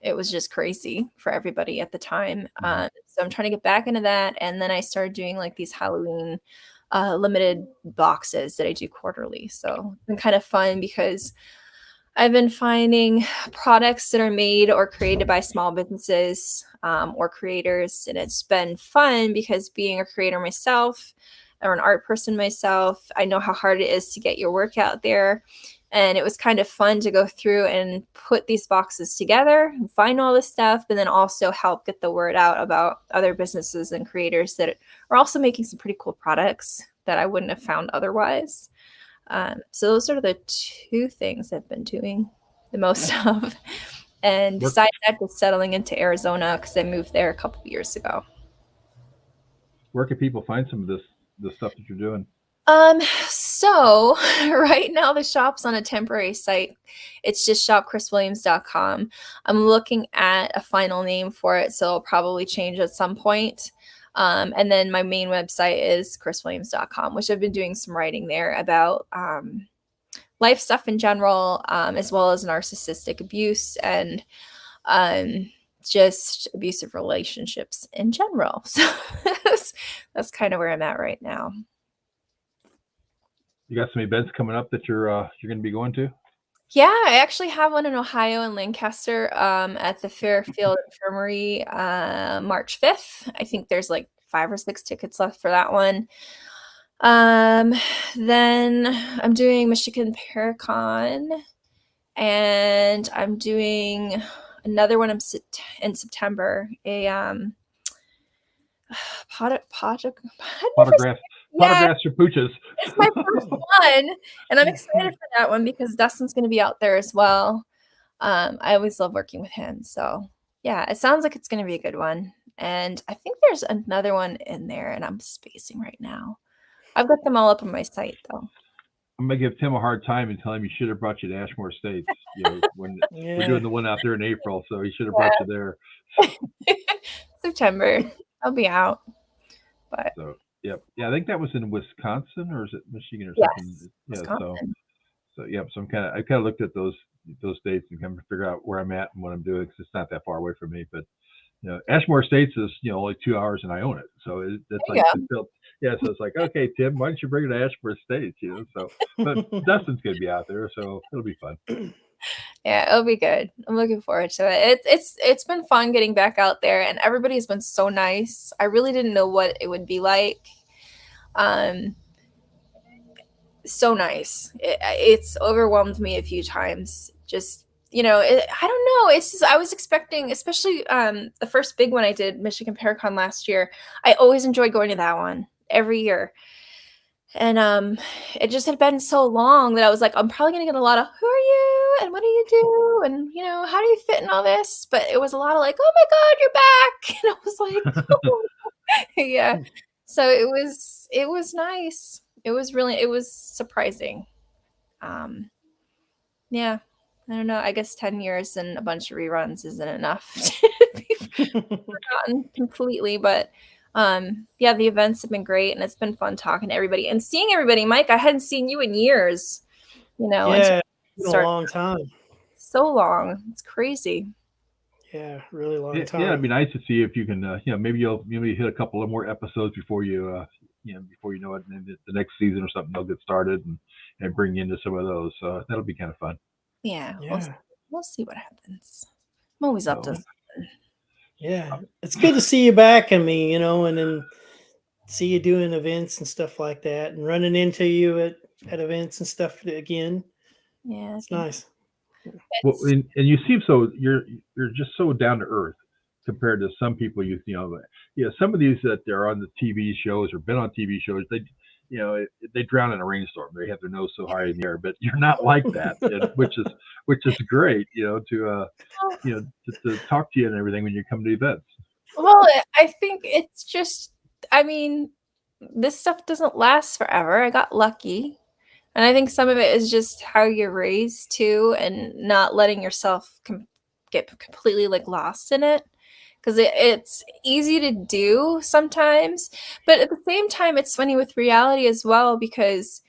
it was just crazy for everybody at the time. So I'm trying to get back into that, and then I started doing like these Halloween limited boxes that I do quarterly. So it's been kind of fun because I've been finding products that are made or created by small businesses or creators. And it's been fun because being a creator myself or an art person myself, I know how hard it is to get your work out there. And it was kind of fun to go through and put these boxes together and find all this stuff, but then also help get the word out about other businesses and creators that are also making some pretty cool products that I wouldn't have found otherwise. So those are the two things I've been doing the most of. And besides that, just settling into Arizona because I moved there a couple of years ago. Where can people find some of this stuff that you're doing? So right now the shop's on a temporary site. It's just shopkriswilliams.com. I'm looking at a final name for it, so it'll probably change at some point. And then my main website is kriswilliams.com, which I've been doing some writing there about life stuff in general, as well as narcissistic abuse and just abusive relationships in general. So that's kind of where I'm at right now. You got some events coming up that you're going to be going to? Yeah, I actually have one in Ohio in Lancaster at the Fairfield Infirmary March 5th. I think there's like 5 or 6 tickets left for that one. Then I'm doing Michigan Paracon, and I'm doing another one in September, a Potograph your pooches. It's my first one, and I'm excited for that one because Dustin's going to be out there as well. I always love working with him, so yeah, it sounds like it's going to be a good one. And I think there's another one in there, and I'm spacing right now. I've got them all up on my site, though. I'm gonna give Tim a hard time and tell him he should have brought you to Ashmore Estates. You know, when we're doing the one out there in April, so he should have brought you there. September, I'll be out. But so yeah, I think that was in Wisconsin, or is it Michigan or something? Yes, Yeah, Wisconsin. so yeah, so I kind of looked at those dates and kind of figure out where I'm at and what I'm doing because it's not that far away from me. But you know, Ashmore Estates is only 2 hours and I own it, so it's like built. Yeah, so it's like, okay, Tim, why don't you bring it to Ashmore Estates? You know, so but Dustin's gonna be out there, so it'll be fun. Yeah, it'll be good. I'm looking forward to it. It's been fun getting back out there, and everybody's been so nice. I really didn't know what it would be like. So nice. It's overwhelmed me a few times. Just I don't know. It's just I was expecting, especially the first big one I did, Michigan Paracon last year. I always enjoyed going to that one every year. And it just had been so long that I was like, I'm probably gonna get a lot of who are you and what do you do and how do you fit in all this? But it was a lot of like, oh my God, you're back. And I was like, oh. Yeah. So it was nice. It was surprising. Yeah. I don't know. I guess 10 years and a bunch of reruns isn't enough to be forgotten completely, but yeah, the events have been great, and it's been fun talking to everybody and seeing everybody. Mike, I hadn't seen you in years. Yeah, it's been a long time. So long. It's crazy. Yeah, really long time. Yeah, it'd be nice to see if you can, maybe you'll hit a couple of more episodes before you, before you know it, and the next season or something they'll get started and bring you into some of those. So that'll be kind of fun. Yeah. We'll see what happens. I'm always up to something. Yeah, it's good to see you back in me, and then see you doing events and stuff like that, and running into you at events and stuff again. Yeah, it's nice. Well, and you seem so you're just so down to earth compared to some people some of these that they're on the TV shows or been on TV shows, they drown in a rainstorm. They have their nose so high in the air, but you're not like that, which is great, to talk to you and everything when you come to events. Well, I think it's just, this stuff doesn't last forever. I got lucky. And I think some of it is just how you're raised too, and not letting yourself get completely lost in it. Because it's easy to do sometimes, but at the same time, it's funny with reality as well, because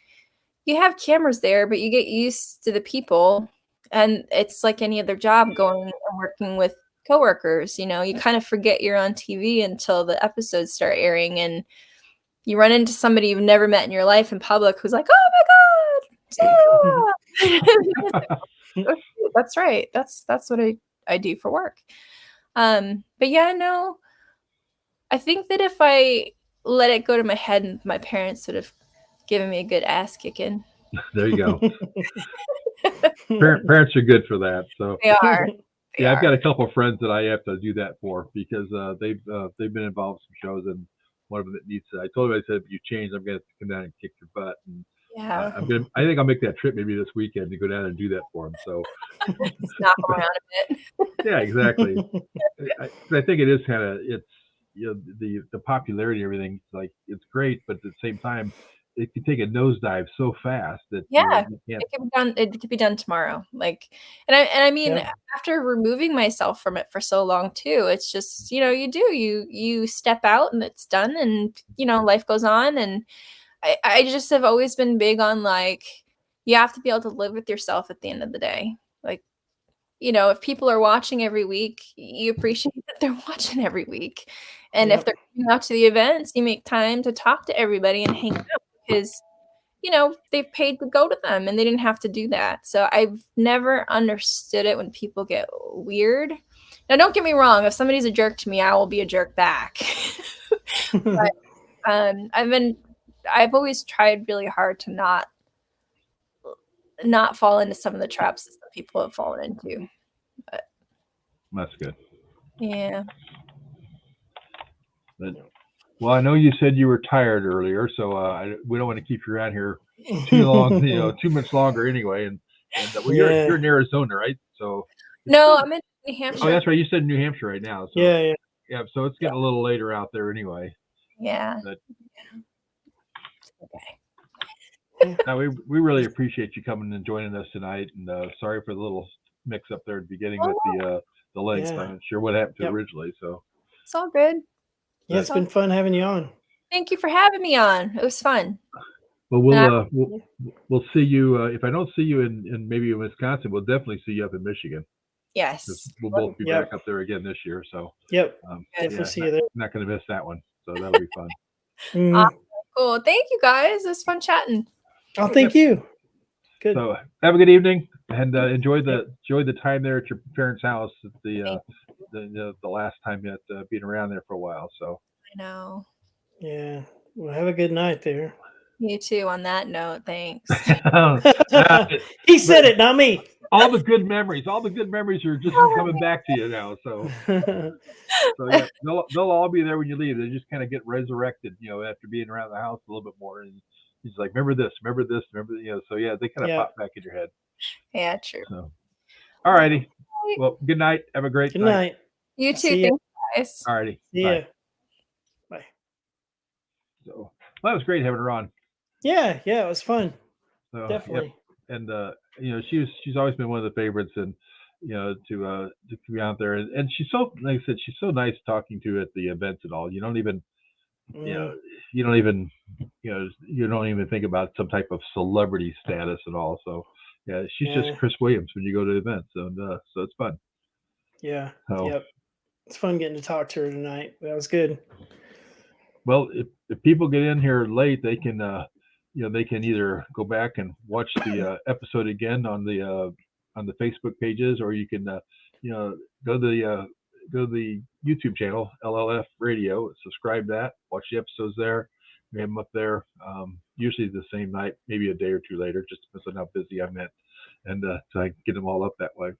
you have cameras there, but you get used to the people, and it's like any other job, going and working with coworkers. You kind of forget you're on TV until the episodes start airing, and you run into somebody you've never met in your life in public who's like, "Oh my God, Sarah!" That's right. That's what I do for work. But yeah, no, I think that if I let it go to my head, my parents would have given me a good ass kicking. There you go. Parents are good for that. So they are. I've got a couple of friends that I have to do that for, because they've been involved in some shows, and one of them that needs to. I told them, I said, if you change, I'm going to come down and kick your butt. And Yeah. I think I'll make that trip maybe this weekend to go down and do that for him. So Knock them around a bit. yeah, exactly. I think it is kind of, it's, the popularity and everything, like, it's great, but at the same time, it can take a nosedive so fast that Yeah, you can't. it could be done. It could be done tomorrow. Like, and I mean, Yeah. after removing myself from it for so long too, it's just, you step out and it's done, and life goes on. And I just have always been big on, like, you have to be able to live with yourself at the end of the day. Like, if people are watching every week, you appreciate that they're watching every week. And if Yep. they're coming out to the events, you make time to talk to everybody and hang out, because they've paid to go to them and they didn't have to do that. So I've never understood it when people get weird. Now, don't get me wrong. If somebody's a jerk to me, I will be a jerk back. But I've always tried really hard to not fall into some of the traps that some people have fallen into. But That's good. yeah. But, well, I know you said you were tired earlier, so we don't want to keep you around here too long, too much longer anyway. And well, you're in Arizona, right? So No, I'm in New Hampshire. Oh, that's right. You said New Hampshire right now. So Yeah. So it's getting a little later out there anyway. Yeah. But, okay. no, we really appreciate you coming and joining us tonight. And sorry for the little mix up there at the beginning with the links. Yeah. I'm not sure what happened to it originally. So It's all good. Yeah, it's been fun having you on. Thank you for having me on. It was fun. Well, we'll see you. If I don't see you in maybe in Wisconsin, we'll definitely see you up in Michigan. Yes. We'll both be back up there again this year. So definitely see you there. Not going to miss that one. So that'll be fun. Awesome. Cool. Thank you guys. It was fun chatting. Oh, thank you. Good. So have a good evening and enjoy the time there at your parents' house at the last time that being around there for a while. So I know. Yeah. Well, have a good night there. You too. On that note, thanks. He said it, not me. All the good memories are just coming back to you now. So yeah, they'll all be there when you leave. They just kind of get resurrected, after being around the house a little bit more. And he's like, remember this. So yeah, they kind of pop back in your head. Yeah, true. So, all righty. Well, good night. Have a great night. You too. Thanks, guys. All righty. See ya. Bye. So well, that was great having her on. Yeah, it was fun. So, definitely. Yep. And she's always been one of the favorites, and to be out there, and she's so, like I said, she's so nice talking to at the events and all. You don't even you don't even think about some type of celebrity status at all. So yeah, she's just Kris Williams when you go to events, and so it's fun. Yeah. Yep. It's fun getting to talk to her tonight. That was good. Well, if people get in here late, they can they can either go back and watch the episode again on the Facebook pages, or you can go to the YouTube channel LLF Radio, subscribe to that, watch the episodes there. We have them up there usually the same night, maybe a day or two later, just depends on how busy I'm at, and so I can get them all up that way.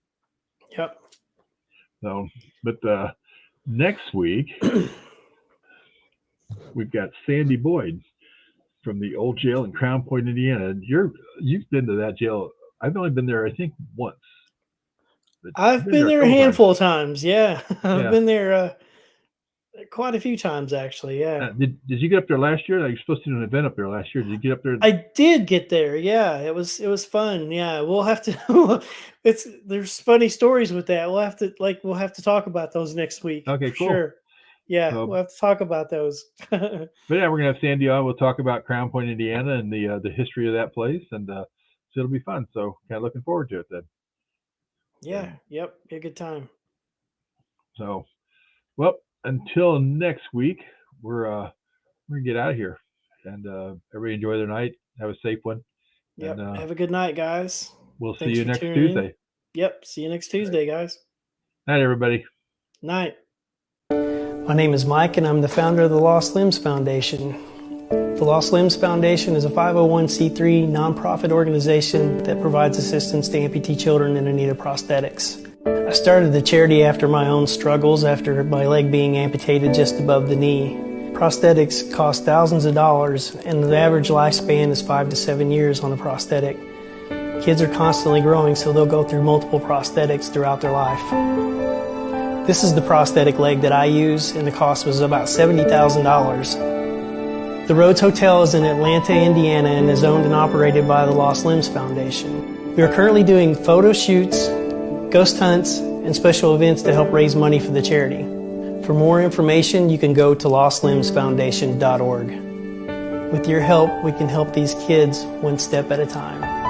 Yep. So, but next week we've got Sandy Boyd from the old jail in Crown Point, Indiana. And you've been to that jail. I've only been there, I think, once. I've been there a handful of times. Yeah, I've been there quite a few times, actually. Yeah. Did you get up there last year? You were supposed to do an event up there last year. Did you get up there? I did get there. Yeah, it was fun. Yeah, we'll have to. There's funny stories with that. We'll have to talk about those next week. Okay, cool. Sure. Yeah, we'll have to talk about those. But yeah, we're gonna have Sandy on. We'll talk about Crown Point, Indiana, and the history of that place, and so it'll be fun. So kind of looking forward to it then. Yeah. Yep. Be a good time. So, well, until next week, we're gonna get out of here, and everybody enjoy their night. Have a safe one. Yep. And, have a good night, guys. We'll see you next Tuesday. Yep. See you next Tuesday, guys. Night, everybody. Night. My name is Mike, and I'm the founder of the Lost Limbs Foundation. The Lost Limbs Foundation is a 501c3 nonprofit organization that provides assistance to amputee children in need of prosthetics. I started the charity after my own struggles after my leg being amputated just above the knee. Prosthetics cost thousands of dollars, and the average lifespan is 5 to 7 years on a prosthetic. Kids are constantly growing, so they'll go through multiple prosthetics throughout their life. This is the prosthetic leg that I use, and the cost was about $70,000. The Rhodes Hotel is in Atlanta, Indiana, and is owned and operated by the Lost Limbs Foundation. We are currently doing photo shoots, ghost hunts, and special events to help raise money for the charity. For more information, you can go to lostlimbsfoundation.org. With your help, we can help these kids one step at a time.